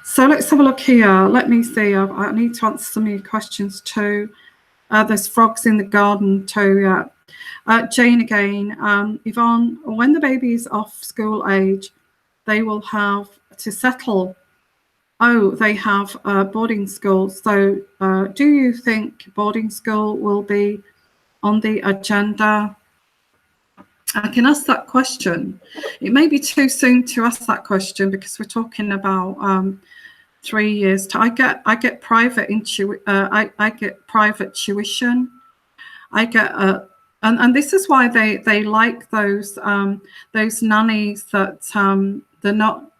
[SPEAKER 1] So let's have a look here. Let me see. I need to answer some of your questions too. There's frogs in the garden too, yeah. Jane again, Yvonne, when the baby is off school age, they will have to settle. Oh, they have boarding school. So do you think boarding school will be on the agenda? I can ask that question. It may be too soon to ask that question because we're talking about 3 years. I get private I get private tuition. I get and this is why they like those nannies that they're not.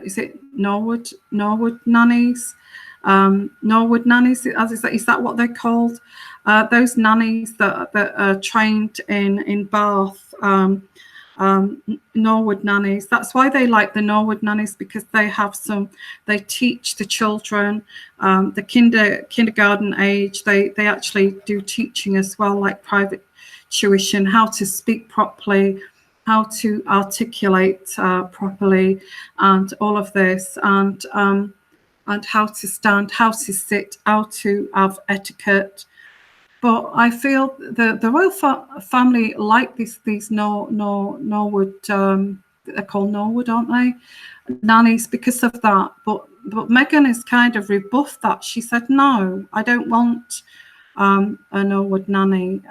[SPEAKER 1] Is it Norwood nannies? Norwood nannies, is that what they're called? Those nannies that are trained in Bath, Norwood nannies. That's why they like the Norwood nannies, because they teach the children, the kindergarten age. They actually do teaching as well, like private tuition, how to speak properly, how to articulate properly, and all of this, and how to stand, how to sit, how to have etiquette. But I feel the royal family like these Norwood, they're called Norwood, aren't they? Nannies, because of that. But Meghan has kind of rebuffed that. She said, no, I don't want a Norwood nanny.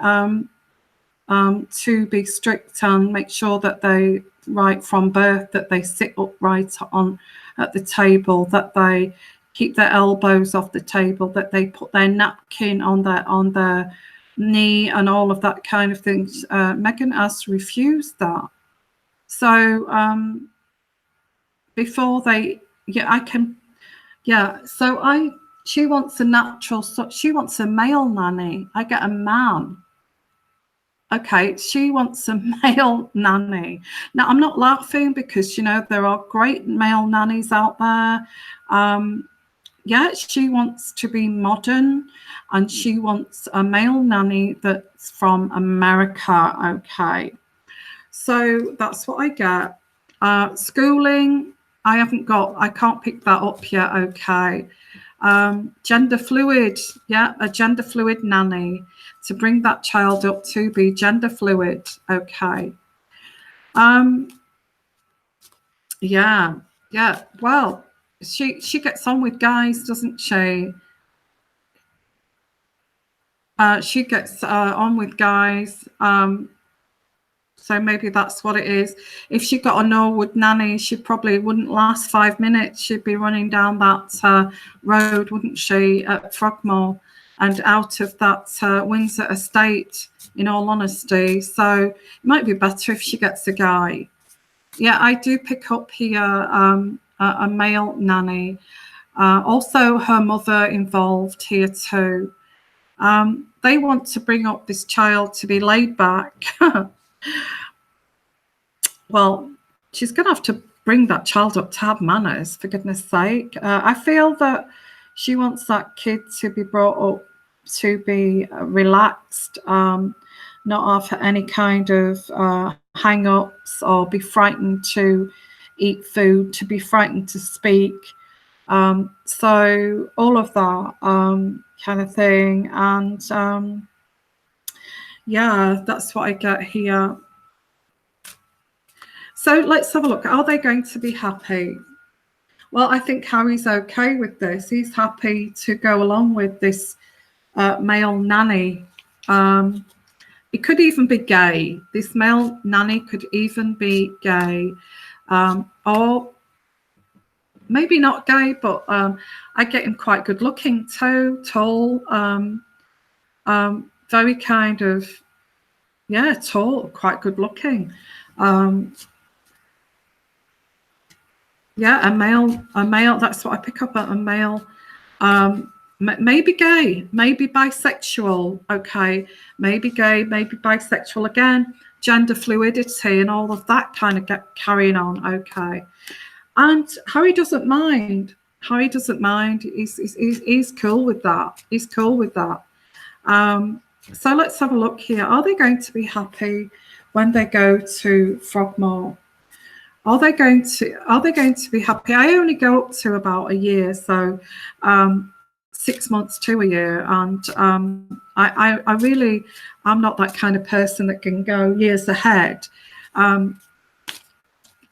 [SPEAKER 1] To be strict and make sure that they, right from birth, that they sit upright on at the table, that they keep their elbows off the table, that they put their napkin on their knee, and all of that kind of things. Meghan has refused that. So before they, so she wants a natural, she wants a male nanny. I get a man. Okay, she wants a male nanny. Now, I'm not laughing, because, there are great male nannies out there. She wants to be modern, and she wants a male nanny that's from America. Okay, so that's what I get. Schooling, I can't pick that up yet. Okay. Gender fluid, a gender fluid nanny, to bring that child up to be gender fluid. Okay. Well, she gets on with guys, doesn't she? She gets on with guys. So maybe that's what it is. If she got a Norwood nanny, she probably wouldn't last 5 minutes. She'd be running down that road, wouldn't she, at Frogmore, and out of that Windsor estate, in all honesty. So it might be better if she gets a guy. Yeah, I do pick up here a male nanny. Also, her mother involved here too. They want to bring up this child to be laid back. Well, she's going to have to bring that child up to have manners, for goodness sake. I feel that she wants that kid to be brought up to be relaxed, not have any kind of hang-ups, or be frightened to eat food, to be frightened to speak. So all of that kind of thing. And that's what I get here. So let's have a look. Are they going to be happy? Well, I think Harry's okay with this. He's happy to go along with this male nanny. It could even be gay. This male nanny could even be gay. Or maybe not gay, but I get him quite good looking too, tall, very kind of, tall, quite good looking. A male, that's what I pick up at, a male. Maybe gay, maybe bisexual. Okay, maybe gay, maybe bisexual. Again, gender fluidity and all of that kind of carrying on. Okay, and Harry doesn't mind. Harry doesn't mind. He's cool with that. He's cool with that. So let's have a look here. Are they going to be happy when they go to Frogmore? Are they going to be happy? I only go up to about a year, so 6 months to a year, and I really, I'm not that kind of person that can go years ahead. But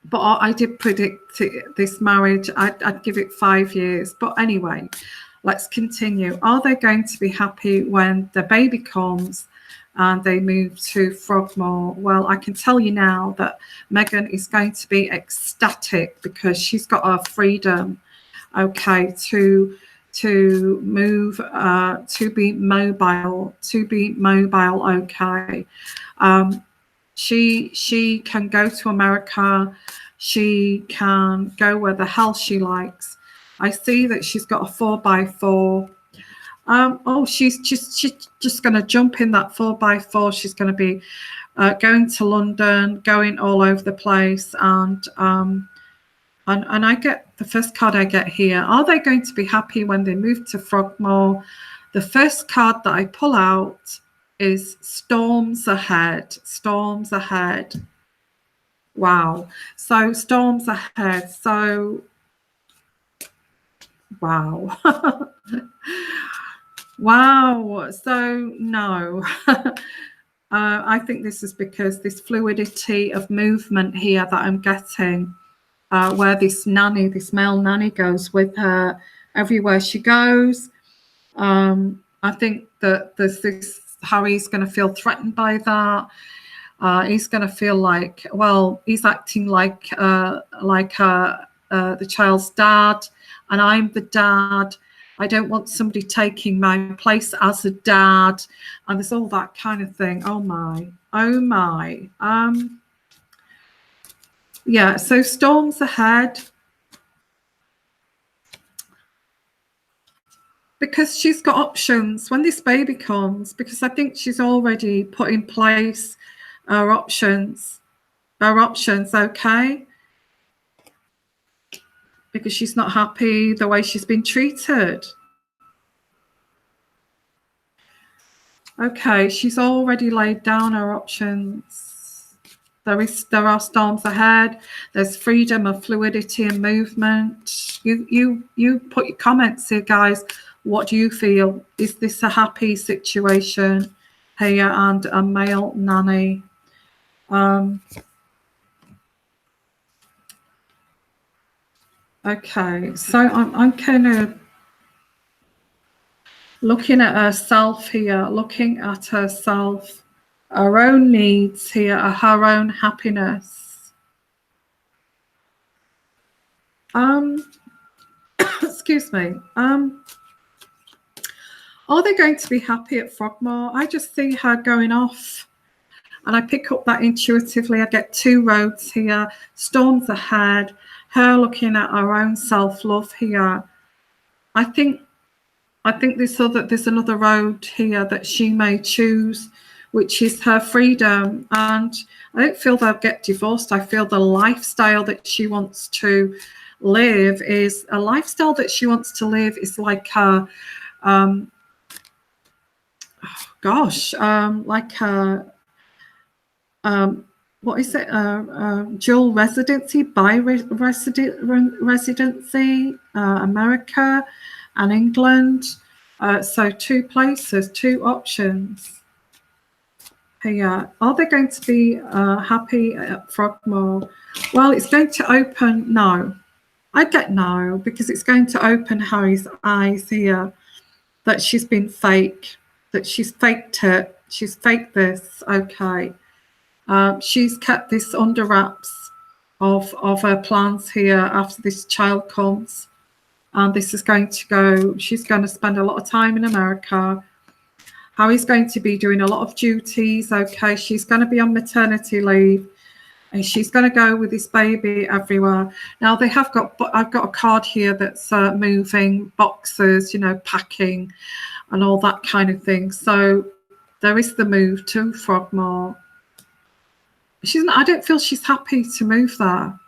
[SPEAKER 1] I did predict this marriage. I'd give it 5 years. But anyway, let's continue. Are they going to be happy when the baby comes and they move to Frogmore? Well, I can tell you now that Meghan is going to be ecstatic, because she's got her freedom, okay, to move, to be mobile, okay. She can go to America. She can go where the hell she likes. I see that she's got a 4x4. She's just going to jump in that 4x4. She's going to be going to London, going all over the place, and I get the first card I get here. Are they going to be happy when they move to Frogmore? The first card that I pull out is storms ahead. Storms ahead. Wow. So storms ahead. So, wow. Wow. So, no. I think this is because this fluidity of movement here that I'm getting, where this nanny, this male nanny, goes with her everywhere she goes. I think that there's this, Harry's going to feel threatened by that. He's going to feel like, well, he's acting like the child's dad, and I'm the dad. I don't want somebody taking my place as a dad, and there's all that kind of thing. Oh my, oh my. Yeah. So storms ahead, because she's got options when this baby comes. Because I think she's already put in place her options. Her options, okay. Because she's not happy the way she's been treated. Okay, she's already laid down her options. There are storms ahead. There's freedom of fluidity and movement. You put your comments here, guys. What do you feel? Is this a happy situation here and a male nanny? Okay, so I'm kind of looking at herself here, looking at herself, her own needs here, her own happiness. Excuse me. Are they going to be happy at Frogmore? I just see her going off, and I pick up that intuitively. I get two roads here, storms ahead, her looking at her own self-love here. I think there's another road here that she may choose, which is her freedom. And I don't feel they'll get divorced. I feel the lifestyle that she wants to live is a lifestyle that she wants to live is like her, like her, what is it? Dual residency, residency, America and England. So two places, two options. Here, are they going to be happy at Frogmore? Well, it's going to open. No, I get no, because it's going to open Harry's eyes here that she's been fake, that she's faked it. She's faked this. Okay. She's kept this under wraps of her plans here after this child comes. And this is going to go, she's going to spend a lot of time in America. Harry's going to be doing a lot of duties. Okay, she's going to be on maternity leave. And she's going to go with this baby everywhere. Now I've got a card here that's moving boxes, packing and all that kind of thing. So there is the move to Frogmore. I don't feel she's happy to move there.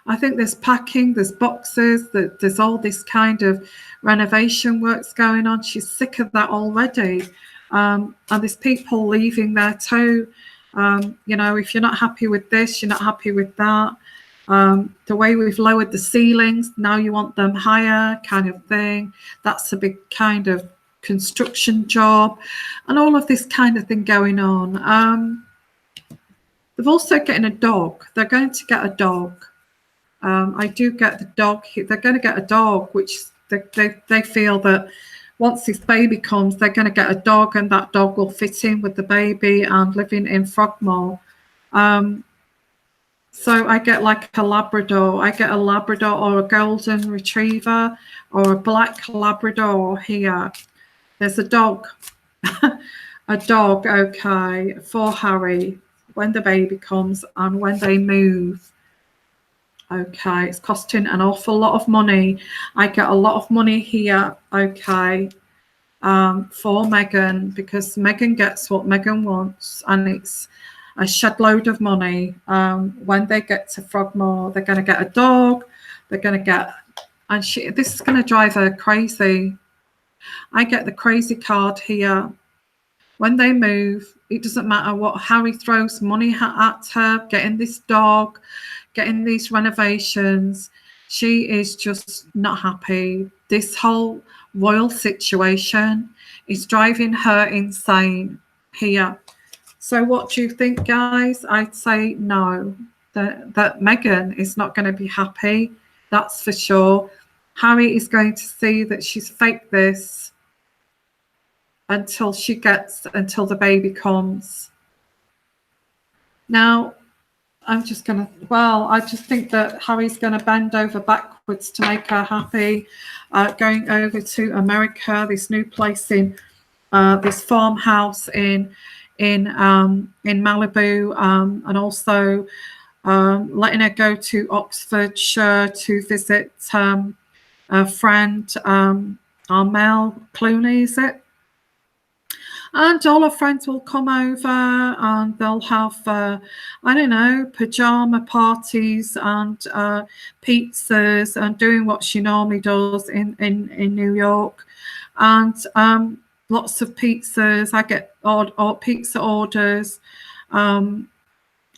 [SPEAKER 1] I think there's packing, there's boxes, there's all this kind of renovation works going on. She's sick of that already. And there's people leaving there too. If you're not happy with this, you're not happy with that. The way we've lowered the ceilings, now you want them higher, kind of thing. That's a big kind of construction job and all of this kind of thing going on. They've also getting a dog. They're going to get a dog. I do get the dog. They're going to get a dog, which they feel that once this baby comes, they're going to get a dog, and that dog will fit in with the baby and living in Frogmore. So I get like a Labrador. I get a Labrador or a golden retriever or a black Labrador here. There's a dog. A dog, okay, for Harry when the baby comes and when they move. Okay, it's costing an awful lot of money. I get a lot of money here, okay, for Meghan, because Meghan gets what Meghan wants, and it's a shed load of money. When they get to Frogmore, they're going to get a dog. They're going to get, and this is going to drive her crazy. I get the crazy card here. when they move, it doesn't matter what Harry throws money at her, getting this dog, getting these renovations, she is just not happy. This whole royal situation is driving her insane here. So what do you think, guys? I'd say no, that Meghan is not going to be happy. That's for sure. Harry is going to see that she's faked this until the baby comes. Now, I just think that Harry's going to bend over backwards to make her happy. Going over to America, this new place in this farmhouse in Malibu, and also letting her go to Oxfordshire to visit a friend, Armel Clooney, is it? And all her friends will come over and they'll have, I don't know, pajama parties and pizzas and doing what she normally does in New York. And lots of pizzas. I get pizza orders. And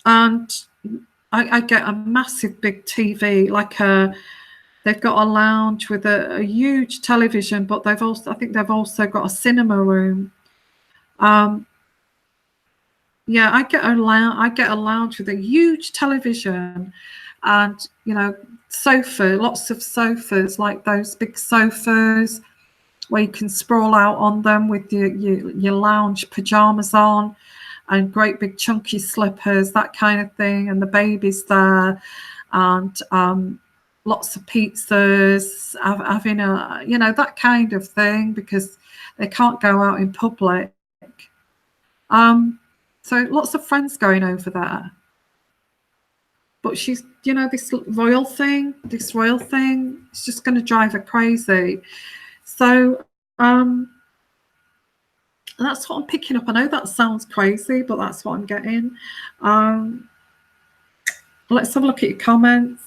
[SPEAKER 1] I get a massive big TV, like they've got a lounge with a huge television, but I think they've also got a cinema room. Yeah, I get a lounge with a huge television, and lots of sofas, like those big sofas where you can sprawl out on them with your lounge pajamas on, and great big chunky slippers, that kind of thing, and the baby's there, and lots of pizzas, having that kind of thing, because they can't go out in public. So lots of friends going over there. But she's, this royal thing, it's just going to drive her crazy. So that's what I'm picking up. I know that sounds crazy, but that's what I'm getting. Let's have a look at your comments.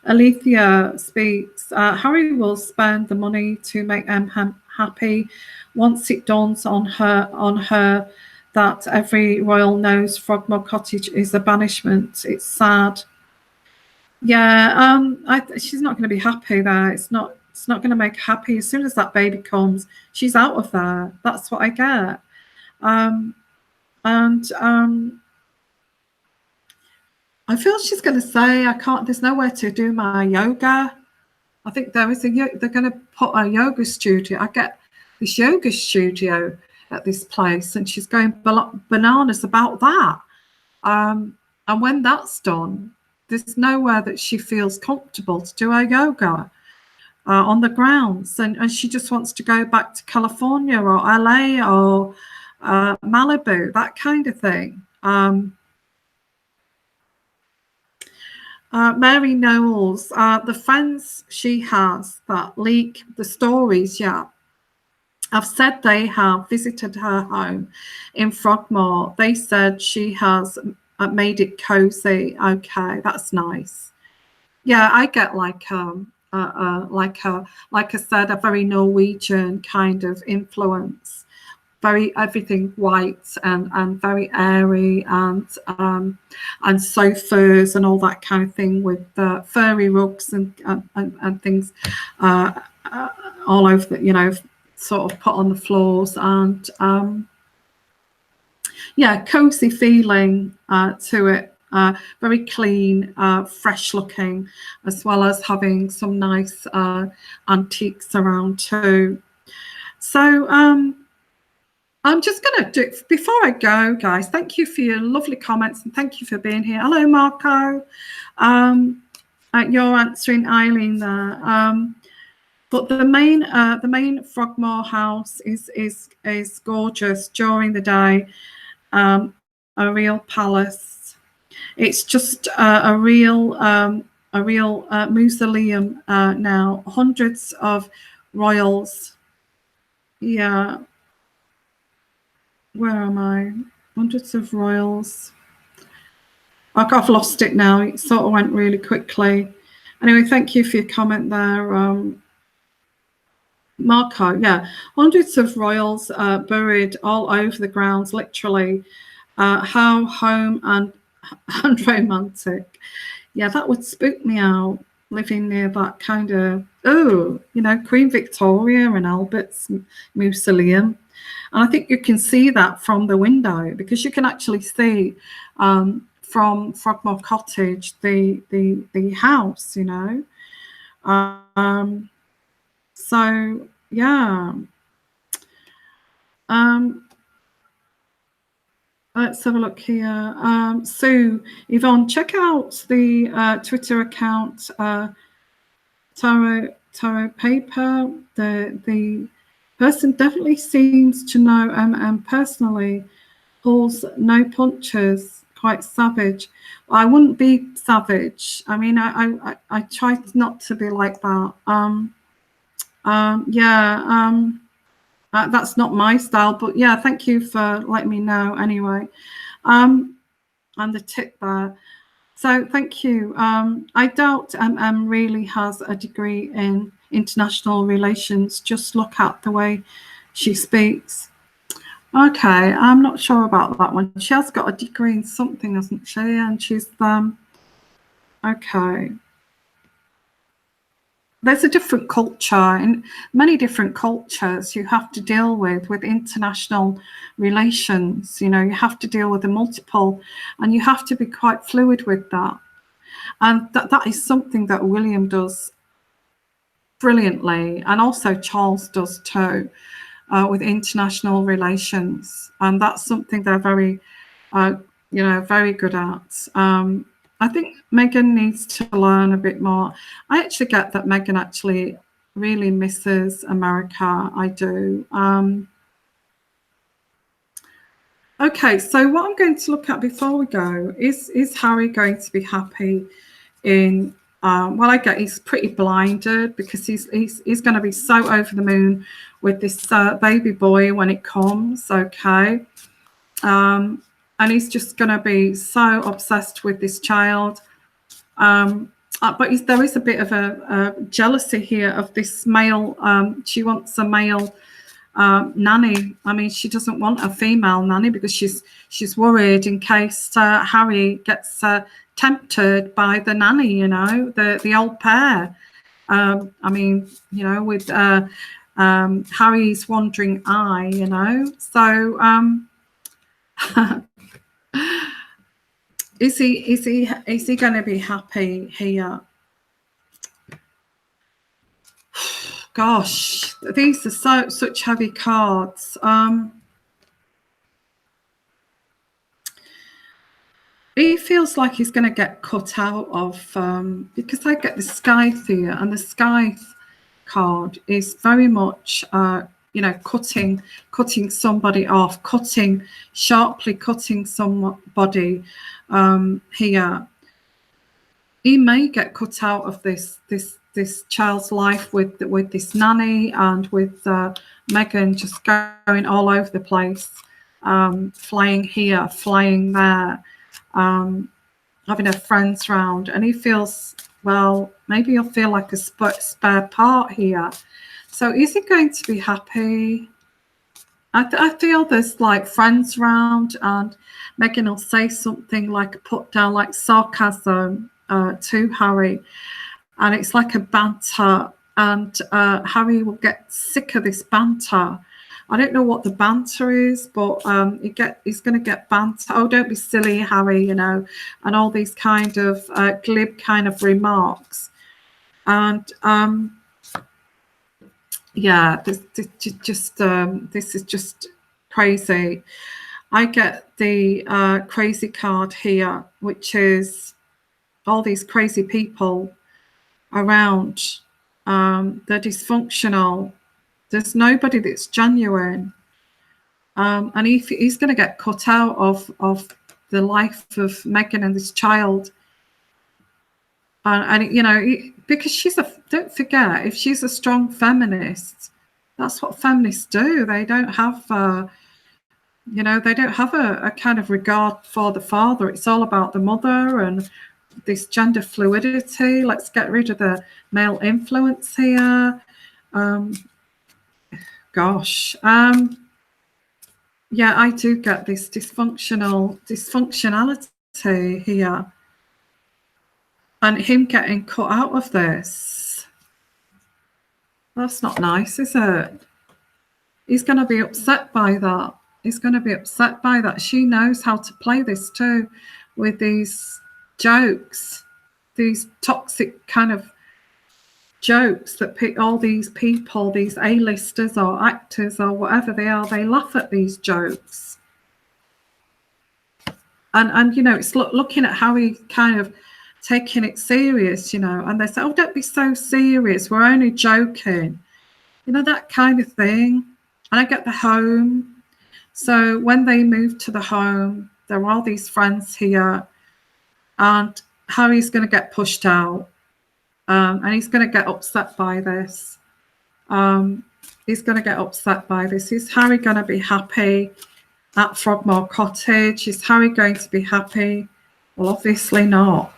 [SPEAKER 1] Alethea speaks. Harry will spend the money to make Em happy. Once it dawns on her that every royal knows Frogmore Cottage is a banishment. It's sad. Yeah, she's not going to be happy there. It's not going to make her happy. As soon as that baby comes, she's out of there. That's what I get. I feel she's going to say, there's nowhere to do my yoga. I think they're going to put a yoga studio. I get this yoga studio at this place, and she's going bananas about that. And when that's done, there's nowhere that she feels comfortable to do her yoga on the grounds, and she just wants to go back to California or LA or Malibu, that kind of thing. Mary Knowles, the friends she has that leak the stories, I've said they have visited her home in Frogmore. They said she has made it cozy. Okay, that's nice. Yeah, I get like I said, a very Norwegian kind of influence. Very everything white and very airy, and sofas and all that kind of thing, with furry rugs and things all over the, sort of put on the floors, and cozy feeling to it. Very clean, fresh looking, as well as having some nice antiques around too. So I'm just going to do, before I go, guys, thank you for your lovely comments, and thank you for being here. Hello, Marco. You're answering Eileen there. But the main Frogmore house is gorgeous during the day. A real palace. It's just a real mausoleum now. Hundreds of royals. Yeah. Where am I? Hundreds of royals. I've lost it now. It sort of went really quickly. Anyway, thank you for your comment there. Marco, yeah. Hundreds of royals buried all over the grounds, literally. How home and romantic. Yeah, that would spook me out, living near that kind of, oh, you know, Queen Victoria and Albert's mausoleum. And I think you can see that from the window, because you can actually see from Frogmore Cottage the house, you know. So yeah. Let's have a look here. Sue, Yvonne, check out the Twitter account, Tarot Paper. The person definitely seems to know, and personally pulls no punches, quite savage. I wouldn't be savage. I mean, I try not to be like that. That's not my style, but yeah, thank you for letting me know anyway. And the tip there. So thank you. I doubt really has a degree in international relations. Just look at the way she speaks. Okay, I'm not sure about that one. She has got a degree in something, hasn't she? And she's okay. There's a different culture. In many different cultures you have to deal with international relations. You know, you have to deal with the multiple, and you have to be quite fluid with that. And that is something that William does brilliantly, and also Charles does too, with international relations. And that's something they're very, very good at. I think Meghan needs to learn a bit more. I actually get that Meghan actually really misses America. I do. Okay, so what I'm going to look at before we go is Harry going to be happy in, well, I get he's pretty blinded, because he's going to be so over the moon with this baby boy when it comes, okay? And he's just going to be so obsessed with this child. But there is a bit of a jealousy here of this male. She wants a male nanny. I mean, she doesn't want a female nanny, because she's worried in case Harry gets tempted by the nanny, you know, the old pair. I mean, you know, with Harry's wandering eye, you know. So is he going to be happy here? Gosh, these are such heavy cards. He feels like he's going to get cut out of, because I get the Scythe here, and the Scythe card is very much, you know, cutting somebody off, sharply cutting somebody here. He may get cut out of this child's life with this nanny, and with Meghan just going all over the place, flying here, flying there, having her friends round, and he feels, well, maybe he'll feel like a spare part here. So is he going to be happy? I feel there's like friends round, and Meghan will say something like, put down like sarcasm to Harry, and it's like a banter, and Harry will get sick of this banter. I don't know what the banter is, but he's going to get banter. Oh, don't be silly, Harry, you know, and all these kind of glib kind of remarks. And yeah, this is just crazy. I get the crazy card here, which is all these crazy people around. They're dysfunctional. There's nobody that's genuine, and he's going to get cut out of the life of Meghan and this child. And you know, because don't forget, if she's a strong feminist, that's what feminists do. They don't have, you know, they don't have a kind of regard for the father. It's all about the mother and this gender fluidity. Let's get rid of the male influence here. Gosh. Yeah, I do get this dysfunctionality here. And him getting cut out of this. That's not nice, is it? He's going to be upset by that. He's going to be upset by that. She knows how to play this too, with these jokes, these toxic kind of jokes that all these people, these A-listers or actors or whatever they are, they laugh at these jokes. And you know, it's looking at how he kind of taking it serious, you know, and they say, oh, don't be so serious, we're only joking, you know, that kind of thing. And I get the home. So when they move to the home, there are all these friends here, and Harry's going to get pushed out, and he's going to get upset by this. He's going to get upset by this. Is Harry going to be happy at Frogmore Cottage? Is Harry going to be happy? Well, obviously not.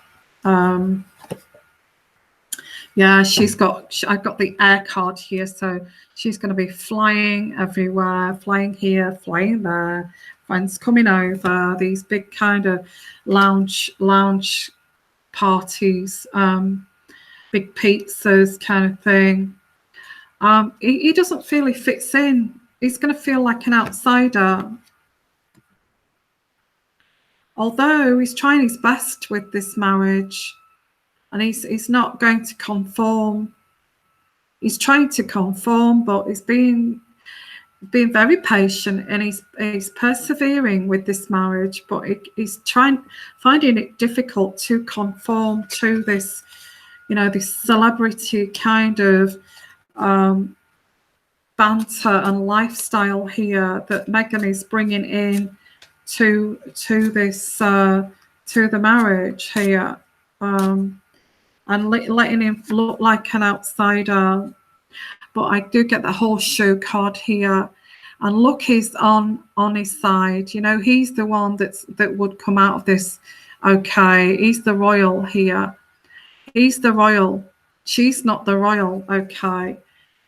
[SPEAKER 1] Yeah, I've got the air card here, so she's going to be flying everywhere, flying here, flying there, friends coming over, these big kind of lounge parties, big pizzas kind of thing. He doesn't feel he fits in. He's going to feel like an outsider. Although he's trying his best with this marriage, and he's not going to conform. He's trying to conform, but he's being very patient, and he's persevering with this marriage. But he's finding it difficult to conform to this, you know, this celebrity kind of banter and lifestyle here that Meghan is bringing in to this to the marriage here. And letting him look like an outsider. But I do get the horseshoe card here, and look, he's on his side. You know, he's the one that would come out of this okay. He's the royal here. He's the royal. She's not the royal, okay.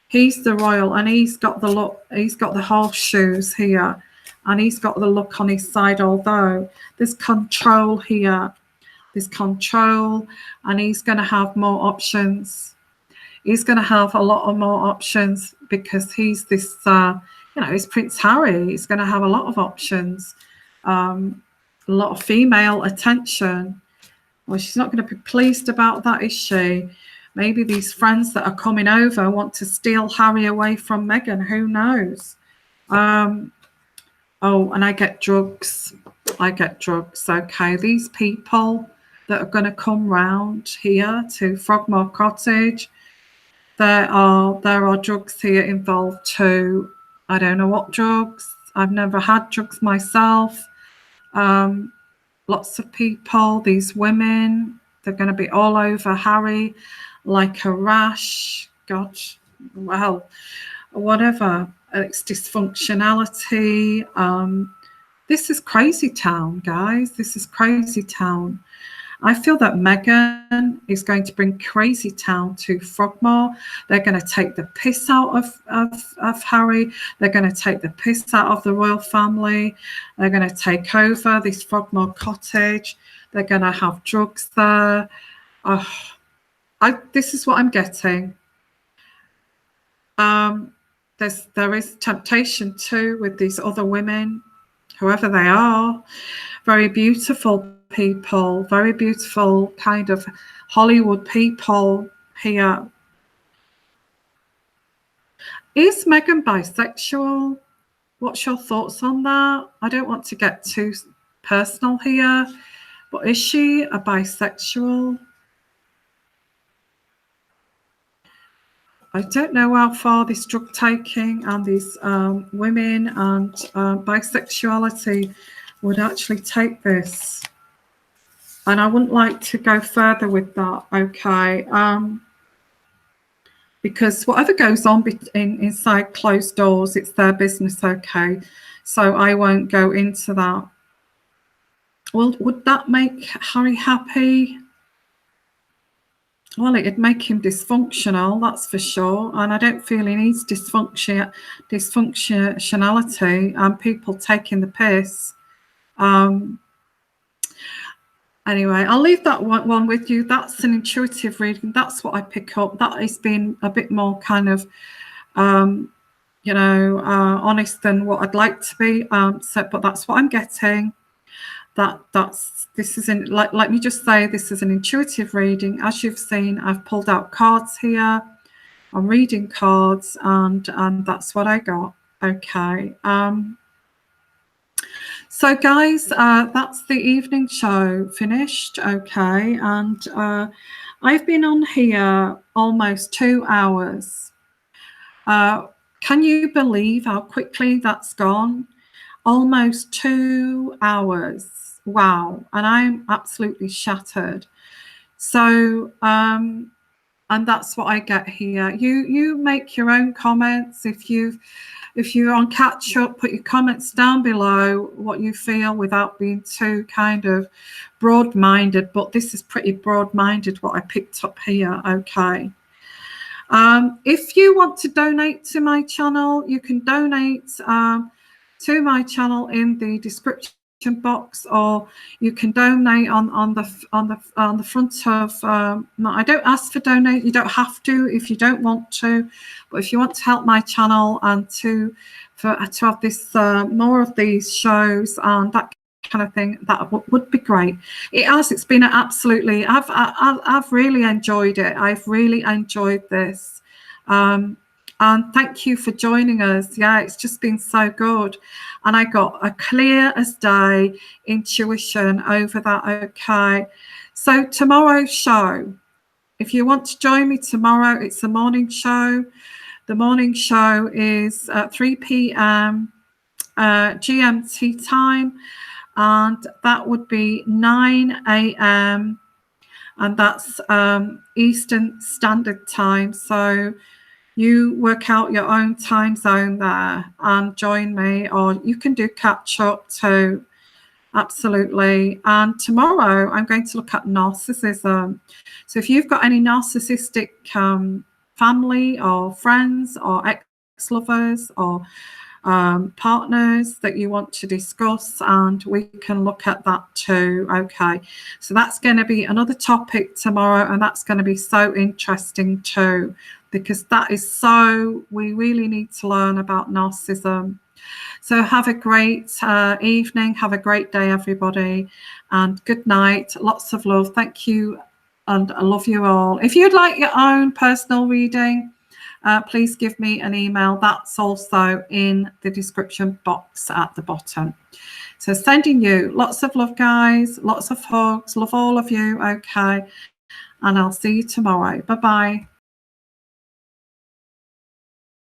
[SPEAKER 1] He's the royal, and he's got the look. He's got the horseshoes here, and he's got the look on his side. Although there's control here. There's control, and he's going to have more options. He's going to have a lot of more options because he's this, you know, he's Prince Harry. He's going to have a lot of options, a lot of female attention. Well, she's not going to be pleased about that, is she? Maybe these friends that are coming over want to steal Harry away from Meghan. Who knows? Oh, and I get drugs. I get drugs. Okay, these people that are going to come round here to Frogmore Cottage, there are drugs here involved too. I don't know what drugs. I've never had drugs myself. Lots of people, these women, they're going to be all over Harry like a rash. God, well, whatever. It's dysfunctionality. This is crazy town, guys. This is crazy town. I feel that Meghan is going to bring crazy town to Frogmore. They're going to take the piss out of Harry. They're going to take the piss out of the royal family. They're going to take over this Frogmore Cottage. They're going to have drugs there. This is what I'm getting. There is temptation too with these other women, whoever they are. Very beautiful people, very beautiful kind of Hollywood people here. Is Meghan bisexual? What's your thoughts on that? I don't want to get too personal here, but is she a bisexual? I don't know how far this drug taking and these women and bisexuality would actually take this. And I wouldn't like to go further with that, okay? Because whatever goes on inside closed doors, it's their business, okay? So I won't go into that. Well, would that make Harry happy? Well, it'd make him dysfunctional, that's for sure. And I don't feel he needs dysfunctionality and people taking the piss. Anyway, I'll leave that one with you. That's an intuitive reading. That's what I pick up. That has been a bit more kind of, honest than what I'd like to be. But that's what I'm getting. This isn't like. Let me just say, this is an intuitive reading. As you've seen, I've pulled out cards here. I'm reading cards, and that's what I got. Okay. So guys, that's the evening show finished. Okay, and I've been on here almost 2 hours. Can you believe how quickly that's gone? Almost 2 hours. Wow. And I'm absolutely shattered. So and that's what I get here. You make your own comments. If you're on catch up, put your comments down below what you feel without being too kind of broad-minded. But this is pretty broad-minded what I picked up here. Okay. If you want to donate to my channel, you can donate to my channel in the description box, or you can donate on the front of I don't ask for donate. You don't have to if you don't want to, but if you want to help my channel and to have this more of these shows and that kind of thing, that would be great. It's been absolutely, I've really enjoyed it. I've really enjoyed this. And thank you for joining us. Yeah, it's just been so good. And I got a clear as day intuition over that. Okay. So tomorrow's show, if you want to join me tomorrow, it's a morning show. The morning show is at 3 p.m. GMT time. And that would be 9 a.m. And that's Eastern Standard Time. So you work out your own time zone there and join me, or you can do catch up too. Absolutely. And tomorrow I'm going to look at narcissism. So if you've got any narcissistic family or friends or ex-lovers or partners that you want to discuss, and we can look at that too. Okay, so that's going to be another topic tomorrow, and that's going to be so interesting too, because that is we really need to learn about narcissism. So have a great evening, have a great day everybody, and good night. Lots of love. Thank you, and I love you all. If you'd like your own personal reading, please give me an email. That's also in the description box at the bottom. So sending you lots of love, guys, lots of hugs. Love all of you. Okay, and I'll see you tomorrow. Bye-bye.